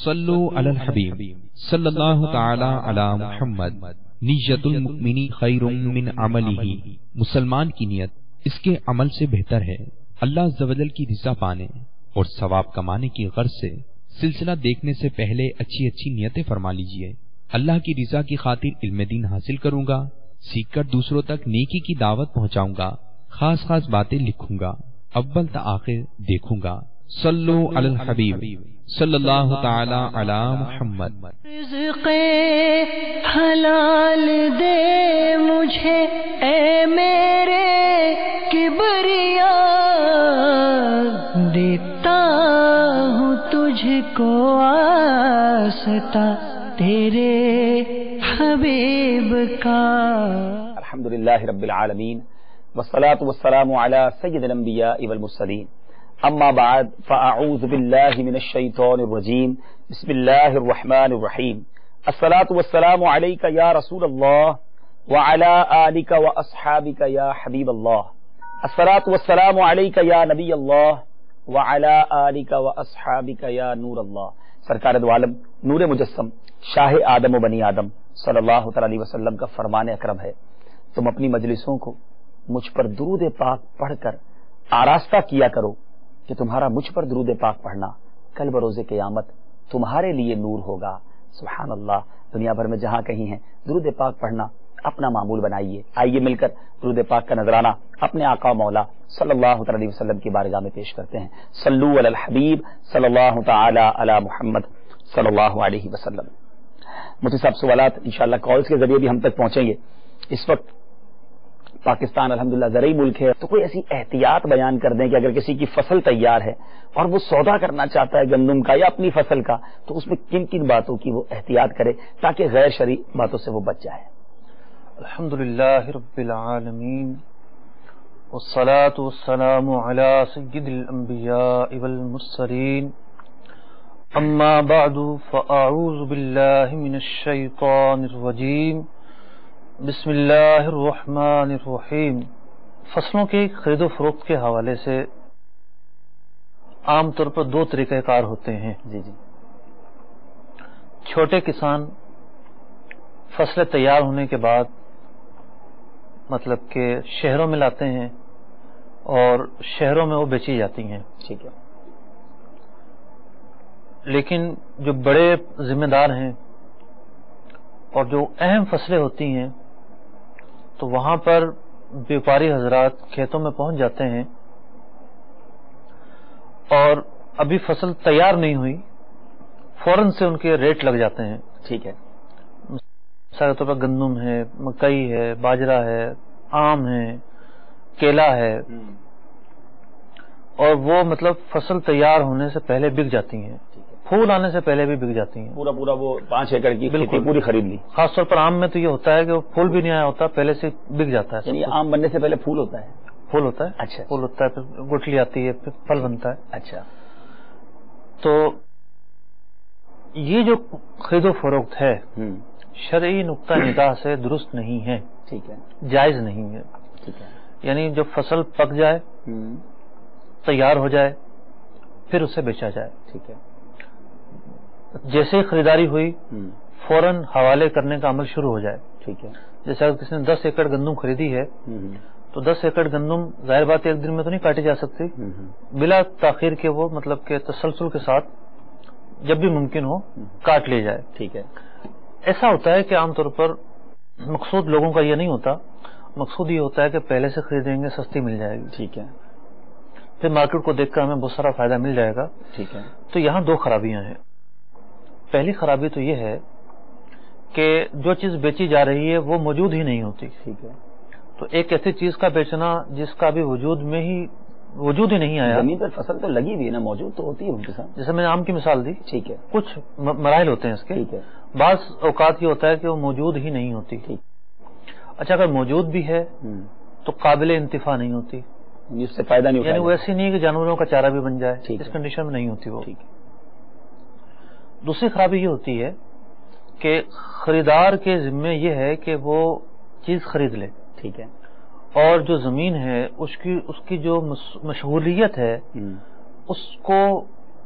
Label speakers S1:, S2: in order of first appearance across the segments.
S1: صلو علی الحبیب صلی اللہ تعالی علی محمد نیت المؤمنی خیر من عملہ، مسلمان کی نیت اس کے عمل سے بہتر ہے۔ اللہ عز و جل کی رضا پانے اور ثواب کمانے کی غرض سے سلسلہ دیکھنے سے پہلے اچھی اچھی نیتیں فرما لیجئے۔ اللہ کی رضا کی خاطر علم دین حاصل کروں گا، سیکھ کر دوسروں تک نیکی کی دعوت پہنچاؤں گا، خاص خاص باتیں لکھوں گا، اول تا آخر دیکھوں گا۔ صلو علی الحبیب صلی اللہ تعالی علی محمد۔
S2: رزق حلال دے مجھے اے میرے کبریا، دیتا ہوں تجھ کو واسطہ تیرے حبیب کا۔
S3: الحمدللہ رب العالمین والصلاة والسلام علی سید الانبیاء والمرسلین، اما بعد فاعوذ باللہ من الشیطان الرجیم، بسم اللہ الرحمن الرحیم۔ الصلاة والسلام علیک یا رسول اللہ وعلی آلک واصحابک یا حبیب اللہ۔ الصلاة والسلام علیک یا نبی اللہ وعلی آلک واصحابک یا نور اللہ۔ سرکار دو عالم نور مجسم شاہ آدم و بنی آدم صلی اللہ تعالی علیہ وسلم کا فرمان اکرم ہے، تم اپنی مجلسوں کو مجھ پر درود پاک پڑھ کر آراستہ کیا کرو کہ تمہارا مجھ پر درود پاک پڑھنا کل بروز قیامت تمہارے لیے نور ہوگا۔ سبحان اللہ، دنیا بھر میں جہاں کہیں ہیں درود پاک پڑھنا اپنا معمول بنائیے۔ آئیے مل کر درود پاک کا نذرانہ اپنے آقا مولا صلی اللہ تعالی علیہ وسلم کی بارگاہ میں پیش کرتے ہیں۔ صلو علی الحبیب صلی اللہ تعالی علی محمد صلی اللہ علیہ وسلم۔ مجھے صاحب سوالات انشاءاللہ کالز کے ذریعے بھی ہم تک پہنچیں گے۔ اس وقت پاکستان الحمدللہ زرعی ملک ہے، تو کوئی ایسی احتیاط بیان کر دیں کہ اگر کسی کی فصل تیار ہے اور وہ سودا کرنا چاہتا ہے گندم کا یا اپنی فصل کا، تو اس میں کن کن باتوں کی وہ احتیاط کرے تاکہ غیر شرعی باتوں سے وہ بچ جائے؟
S4: الحمدللہ رب العالمین والصلاة والسلام علی سید الانبیاء والمرسلین، اما بعد فاعوذ باللہ من الشیطان الرجیم، بسم اللہ الرحمن الرحیم۔ فصلوں کی خرید و فروخت کے حوالے سے عام طور پر دو طریقہ کار ہوتے ہیں۔
S3: جی جی۔
S4: چھوٹے کسان فصلیں تیار ہونے کے بعد مطلب کہ شہروں میں لاتے ہیں اور شہروں میں وہ بیچی جاتی ہیں۔
S3: ٹھیک ہے۔
S4: لیکن جو بڑے ذمہ دار ہیں اور جو اہم فصلیں ہوتی ہیں تو وہاں پر بیوپاری حضرات کھیتوں میں پہنچ جاتے ہیں اور ابھی فصل تیار نہیں ہوئی، فوراً سے ان کے ریٹ لگ جاتے ہیں۔
S3: ٹھیک ہے۔
S4: مثال کے طور پر گندم ہے، مکئی ہے، باجرہ ہے، آم ہے، کیلا ہے، اور وہ مطلب فصل تیار ہونے سے پہلے بک جاتی ہیں، پھول آنے سے پہلے بھی بک جاتی ہیں۔
S3: پورا وہ 5 ایکڑ کی کھیتی پوری خرید لی۔
S4: خاص طور پر آم میں تو یہ ہوتا ہے کہ وہ پھول بھی نہیں آیا ہوتا، پہلے سے بک جاتا ہے۔
S3: یعنی آم بننے سے پہلے پھول ہوتا ہے؟
S4: پھول ہوتا ہے۔
S3: اچھا۔
S4: پھول ہوتا ہے، پھر گٹھلی آتی ہے، پھر پھل بنتا ہے۔
S3: اچھا۔
S4: تو یہ جو خرید و فروخت ہے شرعی نقطہ نگاہ سے درست نہیں ہے،
S3: ٹھیک ہے،
S4: جائز نہیں ہے۔
S3: ٹھیک ہے۔
S4: یعنی جب فصل پک جائے، تیار ہو جائے، پھر اسے بیچا جائے۔
S3: ٹھیک ہے۔
S4: جیسے ہی خریداری ہوئی فوراً حوالے کرنے کا عمل شروع ہو جائے۔
S3: ٹھیک ہے۔
S4: جیسے اگر کسی نے 10 ایکڑ گندم خریدی ہے تو 10 ایکڑ گندم ظاہر بات ایک دن میں تو نہیں کاٹی جا سکتی، بلا تاخیر کے وہ مطلب کہ تسلسل کے ساتھ جب بھی ممکن ہو کاٹ لی جائے۔
S3: ٹھیک ہے۔
S4: ایسا ہوتا ہے کہ عام طور پر مقصود لوگوں کا یہ نہیں ہوتا، مقصود یہ ہوتا ہے کہ پہلے سے خریدیں گے سستی مل جائے گی،
S3: ٹھیک ہے،
S4: پھر مارکیٹ کو دیکھ کر ہمیں بہت سارا فائدہ مل جائے گا۔
S3: ٹھیک ہے۔
S4: تو یہاں دو خرابیاں ہیں۔ پہلی خرابی تو یہ ہے کہ جو چیز بیچی جا رہی ہے وہ موجود ہی نہیں ہوتی۔
S3: ٹھیک ہے۔
S4: تو ایک ایسی چیز کا بیچنا جس کا بھی وجود ہی نہیں آیا۔
S3: زمین پر فصل تو لگی ہوئی ہے نا، موجود تو ہوتی ہے ان کے ساتھ۔
S4: جیسے میں نے آم کی مثال دی،
S3: ٹھیک ہے،
S4: کچھ مراحل ہوتے ہیں اس کے۔
S3: ٹھیک ہے۔
S4: بعض اوقات یہ ہوتا ہے کہ وہ موجود ہی نہیں ہوتی۔
S3: ٹھیک۔
S4: اچھا، اگر موجود بھی ہے تو قابل انتفاع نہیں ہوتی،
S3: اس سے فائدہ نہیں،
S4: یعنی وہ ایسی نہیں کہ جانوروں کا چارہ بھی بن جائے،
S3: ٹھیک
S4: اس
S3: ہے،
S4: کنڈیشن میں نہیں ہوتی وہ۔
S3: ٹھیک ہے۔
S4: دوسری خرابی یہ ہوتی ہے کہ خریدار کے ذمے یہ ہے کہ وہ چیز خرید لے،
S3: ٹھیک ہے،
S4: اور جو زمین ہے اس کی جو مشغولیت ہے اس کو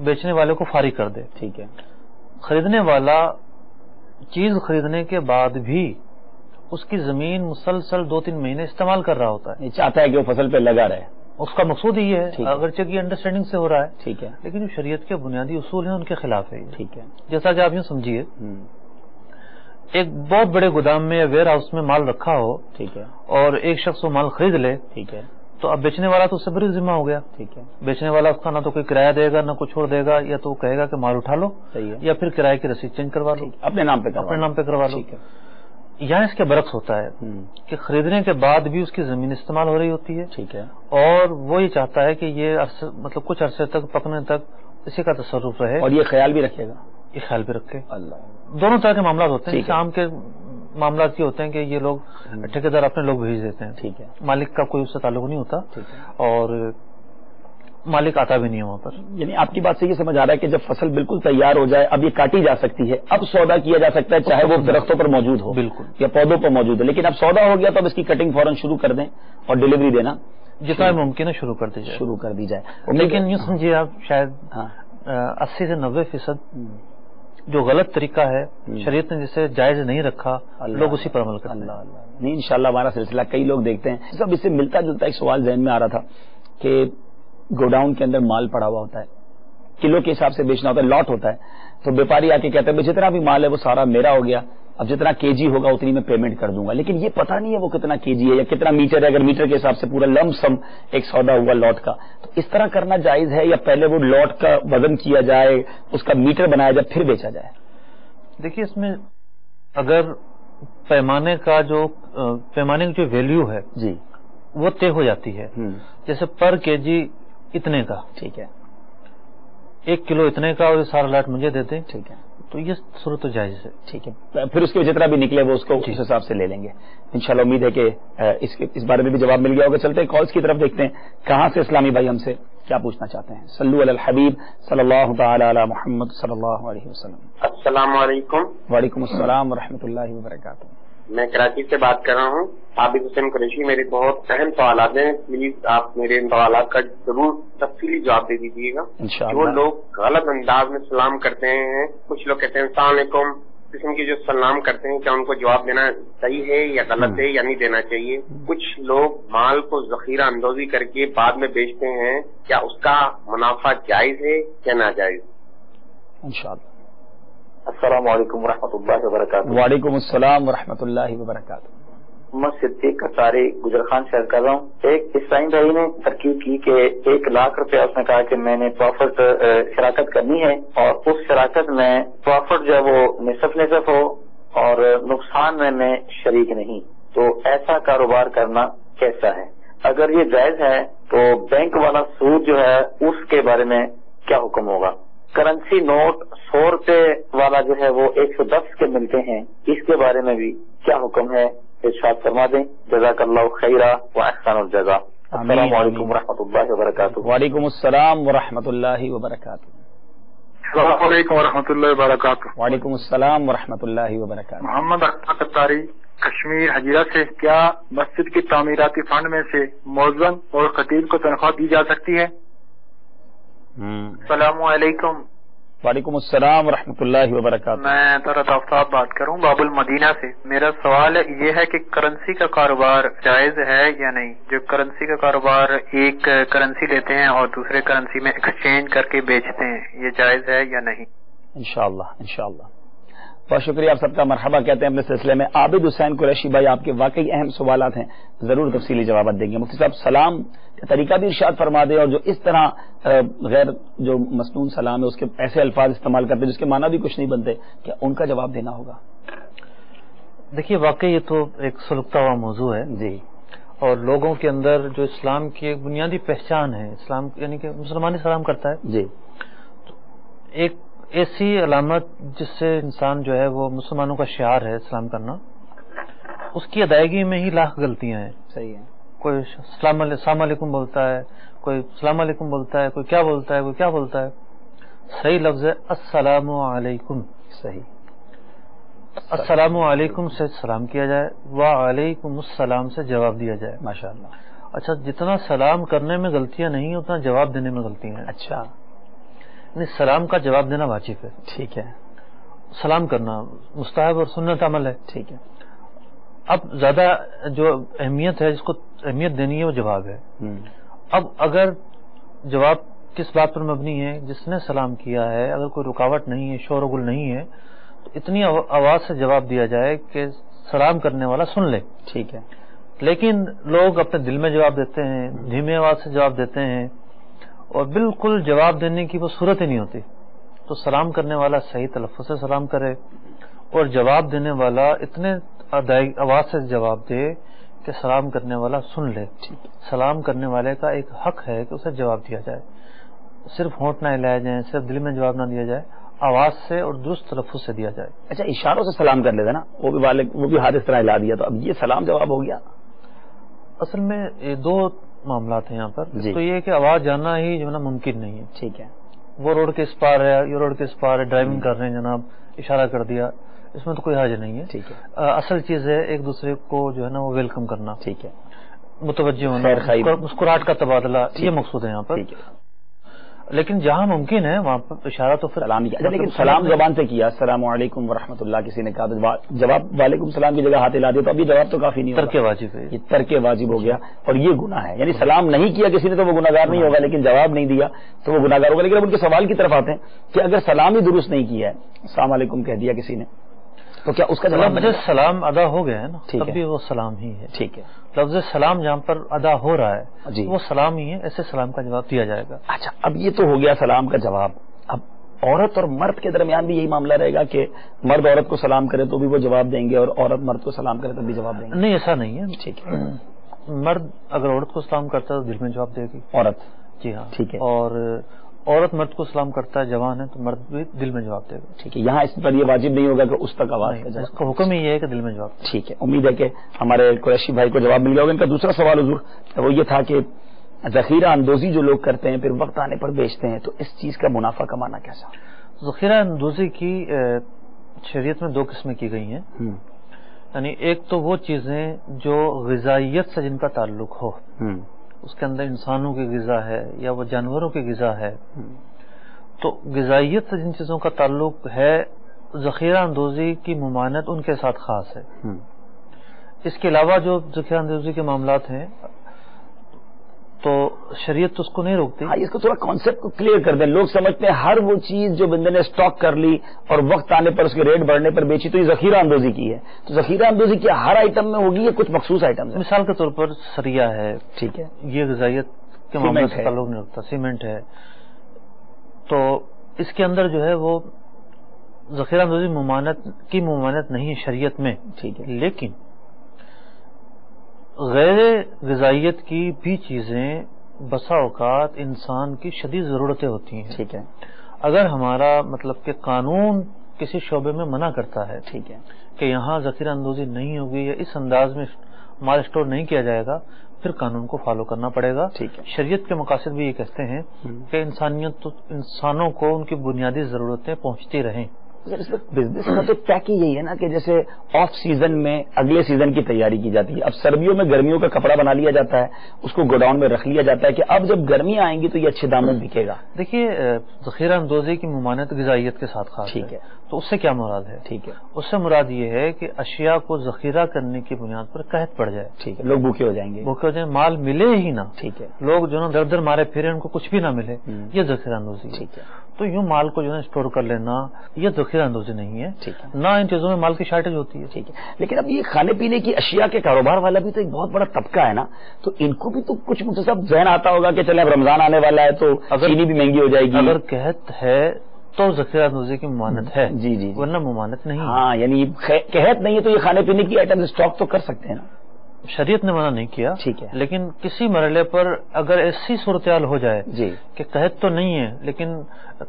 S4: بیچنے والے کو فارغ کر دے.
S3: ٹھیک ہے.
S4: خریدنے والا چیز خریدنے کے بعد بھی اس کی زمین مسلسل 2-3 مہینے استعمال کر رہا ہوتا ہے,
S3: چاہتا ہے کہ وہ فصل پہ لگا رہے,
S4: اس کا مقصود یہ ہے, اگرچہ کی انڈرسٹینڈنگ سے ہو رہا ہے.
S3: ٹھیک ہے.
S4: لیکن جو شریعت کے بنیادی اصول ہیں ان کے خلاف ہے.
S3: ٹھیک ہے.
S4: جیسا کہ آپ یوں سمجھیے, ایک بہت بڑے گودام میں یا ویئر ہاؤس میں مال رکھا ہو,
S3: ٹھیک ہے,
S4: اور ایک شخص وہ مال خرید لے,
S3: ٹھیک ہے,
S4: تو اب بیچنے والا تو اس سے بری ذمہ ہو گیا.
S3: ٹھیک ہے.
S4: بیچنے والا اس کا نہ تو کوئی کرایہ دے گا نہ کچھ اور دے گا, یا تو کہے گا کہ مال اٹھا لو,
S3: صحیح ہے,
S4: یا پھر کرایہ کی رسید چینج کروا لو,
S3: اپنے نام پہ کروا لو.
S4: ٹھیک ہے. یہاں اس کے برعکس ہوتا ہے کہ خریدنے کے بعد بھی اس کی زمین استعمال ہو رہی ہوتی ہے.
S3: ٹھیک ہے.
S4: اور وہ یہ چاہتا ہے کہ یہ مطلب کچھ عرصے تک پکنے تک اسی کا تصرف رہے,
S3: اور یہ خیال بھی رکھے گا,
S4: یہ خیال بھی رکھے.
S3: اللہ,
S4: دونوں طرح کے معاملات ہوتے ہیں. عام کے معاملات یہ ہوتے ہیں کہ یہ لوگ ٹھیکیدار اپنے لوگ بھیج دیتے ہیں.
S3: ٹھیک ہے.
S4: مالک کا کوئی اس سے تعلق نہیں ہوتا, اور مالک آتا بھی نہیں ہے وہاں پر.
S3: یعنی آپ کی بات سے یہ سمجھ آ رہا ہے کہ جب فصل بالکل تیار ہو جائے, اب یہ کاٹی جا سکتی ہے, اب سودا کیا جا سکتا ہے, چاہے وہ درختوں پر موجود ہو,
S4: بالکل,
S3: یا پودوں پر موجود ہے, لیکن اب سودا ہو گیا تو اب اس کی کٹنگ فوراً شروع کر دیں اور ڈلیوری دینا
S4: جتنا ممکن ہے شروع کر دی جائے. لیکن یوں سمجھیے آپ, شاید 80 سے 90% جو غلط طریقہ ہے شریعت نے جسے جائز نہیں رکھا, لوگ اسی پر عمل کرتے ہیں.
S3: نہیں, انشاءاللہ ہمارا سلسلہ کئی لوگ دیکھتے ہیں. سب اس سے ملتا جلتا ایک سوال ذہن میں آ رہا تھا کہ گوڈاؤن کے اندر مال پڑا ہوا ہوتا ہے, کلو کے حساب سے بیچنا ہوتا ہے, لاٹ ہوتا ہے, تو بیپاری آ کے کہتے ہیں جتنا بھی مال ہے وہ سارا میرا ہو گیا, اب جتنا کے جی ہوگا اتنی میں پیمنٹ کر دوں گا. لیکن یہ پتہ نہیں ہے وہ کتنا کے جی ہے یا کتنا میٹر ہے. اگر میٹر کے حساب سے پورا لم سم ایک سودا ہوا لاٹ کا, تو اس طرح کرنا جائز ہے, یا پہلے وہ لاٹ کا وزن کیا جائے, اس کا میٹر بنایا جائے, پھر بیچا جائے؟
S4: دیکھیے, اس میں اگر پیمانے کی جو ویلیو ہے
S3: جی
S4: وہ طے ہو جاتی ہے, جیسے پر کے جی اتنے کا,
S3: ٹھیک ہے,
S4: 1 کلو اتنے کا, اور یہ سارا لاٹ مجھے دیتے,
S3: ٹھیک ہے,
S4: تو یہ صورت تو جائز ہے.
S3: ٹھیک ہے. پھر اس کے جتنا بھی نکلے وہ اس کو اس حساب سے لے لیں گے انشاءاللہ. امید ہے کہ اس بارے میں بھی جواب مل گیا ہوگا. چلتے ہیں کالز کی طرف, دیکھتے ہیں کہاں سے اسلامی بھائی ہم سے کیا پوچھنا چاہتے ہیں. صلو علی الحبیب صلی اللہ تعالی علی محمد صلی اللہ علیہ وسلم.
S5: السلام علیکم.
S3: وعلیکم السلام ورحمۃ اللہ وبرکاتہ.
S5: میں کراچی سے بات کر رہا ہوں. عابد حسین قریشی. میرے بہت اہم سوالات ہیں, پلیز آپ میرے ان سوالات کا ضرور تفصیلی جواب دے دیجیے گا. جو لوگ غلط انداز میں سلام کرتے ہیں, کچھ لوگ کہتے ہیں السلام علیکم, قسم کی جو سلام کرتے ہیں, کیا ان کو جواب دینا صحیح ہے یا غلط ہے یا نہیں دینا چاہیے؟ کچھ لوگ مال کو ذخیرہ اندوزی کر کے بعد میں بیچتے ہیں, کیا اس کا منافع جائز ہے یا ناجائز؟
S3: انشاءاللہ.
S5: السلام علیکم ورحمۃ اللہ وبرکاتہ.
S3: وعلیکم السلام ورحمۃ اللہ وبرکاتہ.
S5: میں صدیق کساری گجر خان شہر کر رہا ہوں. ایک اسلام بھائی نے ترکیب کی کہ 1 لاکھ روپیہ اس نے کہا کہ میں نے پروفٹ شراکت کرنی ہے, اور اس شراکت میں پروفٹ جو ہے وہ نصف ہو اور نقصان میں شریک نہیں, تو ایسا کاروبار کرنا کیسا ہے؟ اگر یہ جائز ہے تو بینک والا سود جو ہے اس کے بارے میں کیا حکم ہوگا؟ کرنسی نوٹ 100 روپے والا جو ہے وہ 110 کے ملتے ہیں, اس کے بارے میں بھی کیا حکم ہے؟ ارشاد فرما دیں. جزاک اللہ خیرہ و احسن الجزا. السلام علیکم ورحمۃ اللہ وبرکاتہ.
S3: وعلیکم السلام ورحمۃ اللہ وبرکاتہ.
S6: السلام علیکم ورحمۃ اللہ وبرکاتہ.
S3: وعلیکم السلام ورحمۃ اللہ وبرکاتہ.
S6: محمد اختر قطاری کشمیر حجیرہ سے. کیا مسجد کی تعمیراتی فنڈ میں سے مؤذن اور خطیب کو تنخواہ دی جا سکتی ہے؟ السلام علیکم.
S3: وعلیکم السلام ورحمۃ اللہ وبرکاتہ.
S6: میں طارق آفتاب بات کروں باب المدینہ سے. میرا سوال یہ ہے کہ کرنسی کا کاروبار جائز ہے یا نہیں؟ جو کرنسی کا کاروبار ایک کرنسی لیتے ہیں اور دوسرے کرنسی میں ایکسچینج کر کے بیچتے ہیں, یہ جائز ہے یا نہیں؟
S3: انشاءاللہ انشاءاللہ. بہت شکریہ, آپ سب کا مرحبا کہتے ہیں اپنے سلسلے میں. عابد حسین قریشی بھائی, آپ کے واقعی اہم سوالات ہیں, ضرور تفصیلی جوابات دیں گے. مفتی صاحب سلام کا طریقہ بھی ارشاد فرما دیں, اور جو اس طرح غیر جو مسنون سلام ہے اس کے ایسے الفاظ استعمال کرتے جس کے معنی بھی کچھ نہیں بنتے, کیا ان کا جواب دینا ہوگا؟
S4: دیکھیے, واقعی یہ تو ایک سلگتا ہوا موضوع ہے
S3: جی,
S4: اور لوگوں کے اندر جو اسلام کی ایک بنیادی پہچان ہے, اسلام یعنی کہ مسلمان سلام کرتا ہے
S3: جی,
S4: ایک ایسی علامت جس سے انسان جو ہے وہ مسلمانوں کا شعار ہے اسلام کرنا, اس کی ادائیگی میں ہی لاکھ غلطیاں ہیں.
S3: صحیح ہے.
S4: کوئی السلام علیکم بولتا ہے, کوئی السلام علیکم بولتا ہے, کوئی کیا بولتا ہے, کوئی کیا بولتا ہے. صحیح لفظ ہے السلام علیکم.
S3: صحیح.
S4: السلام علیکم سے سلام کیا جائے, وعلیکم السلام سے جواب دیا جائے.
S3: ماشاءاللہ.
S4: اچھا, جتنا سلام کرنے میں غلطیاں نہیں اتنا جواب دینے میں غلطیاں ہیں.
S3: اچھا,
S4: یعنی سلام کا جواب دینا واجب ہے.
S3: ٹھیک ہے.
S4: سلام کرنا مستحب اور سنت عمل ہے.
S3: ٹھیک ہے.
S4: اب زیادہ جو اہمیت ہے، جس کو اہمیت دینی ہے، وہ جواب ہے. اب اگر جواب کس بات پر مبنی ہے؟ جس نے سلام کیا ہے اگر کوئی رکاوٹ نہیں ہے، شور و گل نہیں ہے، تو اتنی آواز سے جواب دیا جائے کہ سلام کرنے والا سن لے.
S3: ٹھیک ہے.
S4: لیکن لوگ اپنے دل میں جواب دیتے ہیں، دھیمی آواز سے جواب دیتے ہیں، اور بالکل جواب دینے کی وہ صورت ہی نہیں ہوتی. تو سلام کرنے والا صحیح تلفظ سے سلام کرے، اور جواب دینے والا اتنے آواز سے جواب دے کہ سلام کرنے والا سن لے. سلام کرنے والے کا ایک حق ہے کہ اسے جواب دیا جائے. صرف ہونٹ نہ ہلائے جائیں، صرف دل میں جواب نہ دیا جائے، آواز سے اور درست تلفظ سے دیا جائے.
S3: اچھا، اشاروں سے سلام کر لیتا نا، وہ بھی ہاتھ اس طرح ہلا دیا، تو اب یہ سلام جواب ہو گیا؟
S4: اصل میں دو معاملات ہیں یہاں پر. تو یہ کہ آواز جاننا ہی جو ہے نا ممکن نہیں ہے.
S3: ٹھیک ہے.
S4: وہ روڈ کے اس پار ہے، یہ روڈ کے اس پار ہے، ڈرائیونگ کر رہے ہیں جناب، اشارہ کر دیا، اس میں تو کوئی حرج نہیں ہے.
S3: ٹھیک ہے.
S4: اصل چیز ہے ایک دوسرے کو جو ہے نا وہ ویلکم کرنا.
S3: ٹھیک ہے.
S4: متوجہ ہونا، مسکراہٹ کا تبادلہ، یہ مقصود ہے یہاں پر. لیکن جہاں ممکن ہے وہاں پر اشارہ تو پھر
S3: سلام کیا. لیکن سلام زبان سے کیا، السلام علیکم ورحمۃ اللہ کسی نے کہا تو جواب وعلیکم السلام کی جگہ ہاتھ ہلا دیا، تو اب یہ جواب تو کافی نہیں،
S4: ترک واجب ہے.
S3: یہ ترک واجب ہو گیا، اور یہ گناہ ہے. یعنی سلام نہیں کیا کسی نے تو وہ گناہگار نہیں ہوگا، لیکن جواب نہیں دیا تو وہ گناہگار ہوگا. لیکن اب ان کے سوال کی طرف آتے ہیں کہ اگر سلام ہی درست نہیں کیا ہے، السلام علیکم کہہ دیا کسی نے، تو کیا اس کا جواب؟
S4: مجھے سلام ادا ہو گیا ہے نا، تب بھی وہ سلام ہی ہے.
S3: ٹھیک ہے.
S4: لفظ سلام جہاں پر ادا ہو رہا ہے
S3: جی
S4: وہ سلام ہی ہے، ایسے سلام کا جواب دیا جائے گا.
S3: اچھا، اب یہ تو ہو گیا سلام کا جواب. اب عورت اور مرد کے درمیان بھی یہی معاملہ رہے گا کہ مرد عورت کو سلام کرے تو بھی وہ جواب دیں گے، اور عورت مرد کو سلام کرے تو بھی جواب دیں گے؟
S4: نہیں، ایسا نہیں ہے.
S3: ٹھیک ہے.
S4: مرد اگر عورت کو سلام کرتا ہے تو دل میں جواب دے گی
S3: عورت.
S4: جی ہاں.
S3: ٹھیک ہے.
S4: اور عورت مرد کو سلام کرتا ہے، جوان ہے، تو مرد بھی دل میں جواب دے گا.
S3: ٹھیک ہے. یہاں اس پر یہ واجب نہیں ہوگا کہ اس تک آواز کا
S4: اس کا حکم ہی یہ ہے کہ دل میں جواب دے.
S3: ٹھیک ہے. امید ہے کہ ہمارے قریشی بھائی کو جواب مل گیا ہوگا. ان کا دوسرا سوال حضور وہ یہ تھا کہ ذخیرہ اندوزی جو لوگ کرتے ہیں پھر وقت آنے پر بیچتے ہیں، تو اس چیز کا منافع کمانا کیسا؟
S4: ذخیرہ اندوزی کی شریعت میں دو قسمیں کی گئی ہیں. یعنی ایک تو وہ چیزیں جو غذائیت سے جن کا تعلق ہو، اس کے اندر انسانوں کی غذا ہے یا وہ جانوروں کی غذا ہے، تو غذائیت سے جن چیزوں کا تعلق ہے ذخیرہ اندوزی کی ممانعت ان کے ساتھ خاص ہے. اس کے علاوہ جو ذخیرہ اندوزی کے معاملات ہیں تو شریعت اس کو نہیں روکتی.
S3: اس کو تھوڑا کانسیپٹ کو کلیئر کر دیں. لوگ سمجھتے ہیں ہر وہ چیز جو بندے نے اسٹاک کر لی اور وقت آنے پر اس کے ریٹ بڑھنے پر بیچی تو یہ ذخیرہ اندوزی کی ہے. تو ذخیرہ اندوزی کیا ہر آئٹم میں ہوگی یا کچھ مخصوص آئٹم؟
S4: مثال کے طور پر سریا ہے،
S3: ٹھیک ہے،
S4: یہ غذائیت کے معاملے سے تعلق نہیں رکھتا. سیمنٹ ہے، تو اس کے اندر جو ہے وہ ذخیرہ اندوزی ممانعت نہیں ہے شریعت میں.
S3: ٹھیک ہے.
S4: لیکن غیر غذائیت کی بھی چیزیں بسا اوقات انسان کی شدید ضرورتیں ہوتی ہیں.
S3: ٹھیک ہے.
S4: اگر ہمارا مطلب کہ قانون کسی شعبے میں منع کرتا ہے،
S3: ٹھیک ہے، کہ
S4: یہاں ذخیرہ اندوزی نہیں ہوگی یا اس انداز میں مال اسٹور نہیں کیا جائے گا، پھر قانون کو فالو کرنا پڑے گا.
S3: ٹھیک ہے.
S4: شریعت کے مقاصد بھی یہ کہتے ہیں کہ انسانوں کو ان کی بنیادی ضرورتیں پہنچتی رہیں.
S3: اس میں بزنس کا تو طے کی یہی ہے نا کہ جیسے آف سیزن میں اگلے سیزن کی تیاری کی جاتی ہے. اب سردیوں میں گرمیوں کا کپڑا بنا لیا جاتا ہے، اس کو گوڈاؤن میں رکھ لیا جاتا ہے کہ اب جب گرمیاں آئیں گی تو یہ اچھے داموں میں بکے گا.
S4: دیکھیے، ذخیرہ اندوزی کی ممانعت غذائیت کے ساتھ خاص.
S3: ٹھیک ہے.
S4: تو اس سے کیا مراد ہے؟
S3: ٹھیک ہے.
S4: اس سے مراد یہ ہے کہ اشیاء کو ذخیرہ کرنے کی بنیاد پر قحط پڑ جائے.
S3: ٹھیک ہے. لوگ بھوکے ہو جائیں گے،
S4: بھوکے ہو جائیں، مال ملے ہی نہ.
S3: ٹھیک ہے.
S4: لوگ جو نا در در مارے پھرے، ان کو کچھ بھی نہ ملے، یہ ذخیرہ اندوزی.
S3: ٹھیک ہے.
S4: تو یوں مال کو جو ہے اسٹور کر لینا یہ ذخیرہ اندوزی نہیں ہے.
S3: ٹھیک ہے.
S4: نہ ان چیزوں میں مال کی شارٹیج ہوتی ہے.
S3: ٹھیک ہے. لیکن اب یہ کھانے پینے کی اشیاء کے کاروبار والا بھی تو ایک بہت بڑا طبقہ ہے نا، تو ان کو بھی تو کچھ متصب ذہن آتا ہوگا کہ چلے اب رمضان آنے والا ہے تو چینی بھی مہنگی ہو جائے گی.
S4: اگر قحط ہے تو ذخیرہ اندوزی کی ممانعت ہے.
S3: جی جی.
S4: ورنہ ممانعت نہیں.
S3: ہاں، یعنی قحط نہیں ہے تو یہ کھانے پینے کی آئٹم اسٹاک تو کر سکتے ہیں نا.
S4: شریعت نے منع نہیں کیا.
S3: ٹھیک ہے.
S4: لیکن کسی مرحلے پر اگر ایسی صورتحال ہو جائے
S3: جی
S4: کہ قحط تو نہیں ہے لیکن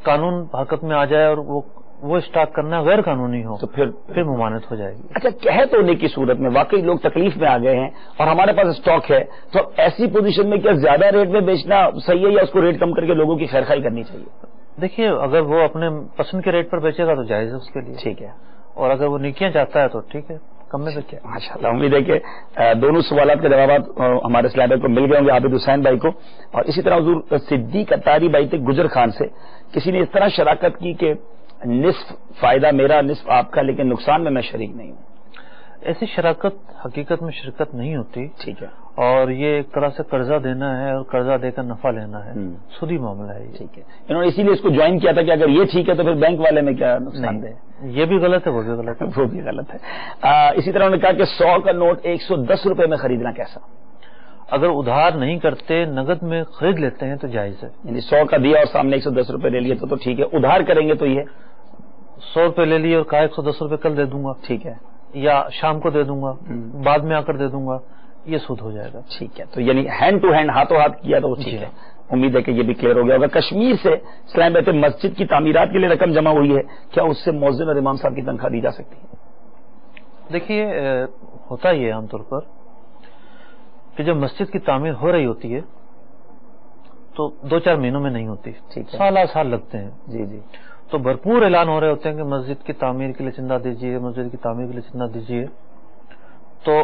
S4: قانون حرکت میں آ جائے اور وہ اسٹاک کرنا غیر قانونی ہو
S3: تو پھر
S4: ممانعت ہو جائے گی.
S3: اچھا، قحط ہونے کی صورت میں واقعی لوگ تکلیف میں آ گئے ہیں اور ہمارے پاس اسٹاک ہے، تو اب ایسی پوزیشن میں کیا زیادہ ریٹ میں بیچنا صحیح ہے یا اس کو ریٹ کم کر کے لوگوں کی خیر خائی کرنی چاہیے؟
S4: دیکھیے، اگر وہ اپنے پسند کے ریٹ پر بیچے گا تو جائز ہے اس کے لیے.
S3: ٹھیک ہے.
S4: اور اگر وہ نیکیاں چاہتا ہے تو ٹھیک ہے، کم میں کیا.
S3: ماشاء اللہ. امید ہے کہ دونوں سوالات کے جوابات ہمارے اسلام کو مل گئے ہوں گے عابد حسین بھائی کو. اور اسی طرح حضور صدیق اتاری بھائی تھے گجر خان سے, کسی نے اس طرح شراکت کی کہ نصف فائدہ میرا نصف آپ کا, لیکن نقصان میں شریک نہیں ہوں. ایسی
S4: شراکت حقیقت میں شرکت نہیں ہوتی.
S3: ٹھیک ہے.
S4: اور یہ ایک طرح سے قرضہ دینا ہے اور قرضہ دے کر نفع لینا ہے, سودی معاملہ ہے.
S3: ٹھیک ہے. انہوں نے اسی لیے اس کو جوائن کیا تھا کہ اگر یہ ٹھیک ہے تو پھر بینک والے میں کیا نقصان دے.
S4: یہ بھی غلط ہے, وہ بھی غلط ہے.
S3: وہ بھی غلط ہے. اسی طرح انہوں نے کہا کہ 100 کا نوٹ 110 روپے میں خریدنا کیسا.
S4: اگر ادھار نہیں کرتے نقد میں خرید لیتے ہیں تو جائز ہے.
S3: یعنی 100 کا دیا اور سامنے 110 روپے لے لیے تو ٹھیک ہے. ادھار کریں گے تو یہ
S4: 100 روپے لے لیے اور کہا 110 روپے کل دے دوں گا,
S3: ٹھیک ہے,
S4: یا شام کو دے دوں گا, بعد میں آ کر دے دوں گا, یہ سود ہو جائے گا.
S3: ٹھیک ہے. تو یعنی ہینڈ ٹو ہینڈ, ہاتھوں ہاتھ کیا تو ٹھیک ہے. امید ہے کہ یہ بھی کلیئر ہو گیا ہوگا. کشمیر سے اسلام بھائی مسجد کی تعمیرات کے لیے رقم جمع ہوئی ہے, کیا اس سے مؤذن اور امام صاحب کی تنخواہ دی جا سکتی ہے؟
S4: دیکھیے ہوتا یہ عام طور پر کہ جب مسجد کی تعمیر ہو رہی ہوتی ہے تو 2-4 مہینوں میں نہیں ہوتی, سال لگتے ہیں.
S3: جی جی.
S4: تو بھرپور اعلان ہو رہے ہوتے ہیں کہ مسجد کی تعمیر کے لیے چندہ دیجیے, مسجد کی تعمیر کے لیے چندہ دیجیے. تو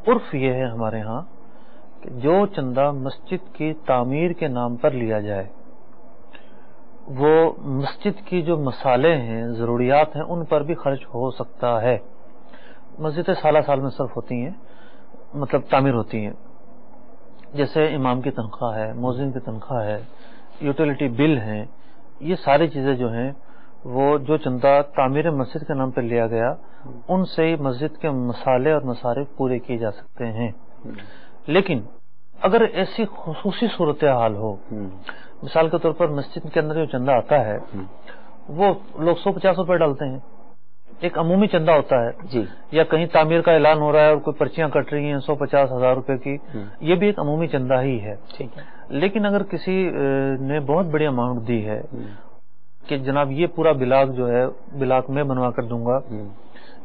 S4: عرف یہ ہے ہمارے ہاں کہ جو چندہ مسجد کی تعمیر کے نام پر لیا جائے وہ مسجد کی جو مسالے ہیں, ضروریات ہیں, ان پر بھی خرچ ہو سکتا ہے. مسجدیں سال میں صرف ہوتی ہیں, مطلب تعمیر ہوتی ہیں. جیسے امام کی تنخواہ ہے, مؤذن کی تنخواہ ہے, یوٹیلیٹی بل ہیں, یہ ساری چیزیں جو ہیں وہ جو چندہ تعمیر مسجد کے نام پہ لیا گیا ان سے ہی مسجد کے مسالے اور مصارف پورے کیے جا سکتے ہیں. لیکن اگر ایسی خصوصی صورتحال ہو, مثال کے طور پر مسجد کے اندر جو چندہ آتا ہے وہ لوگ 150 روپے ڈالتے ہیں, ایک عمومی چندہ ہوتا ہے جی, یا کہیں تعمیر کا اعلان ہو رہا ہے اور کوئی پرچیاں کٹ رہی ہیں 150,000 روپے کی, یہ بھی ایک عمومی چندہ ہی ہے. ٹھیک ہے. لیکن اگر کسی نے بہت بڑی اماؤنٹ دی ہے کہ جناب یہ پورا بلاک جو ہے بلاک میں بنوا کر دوں گا,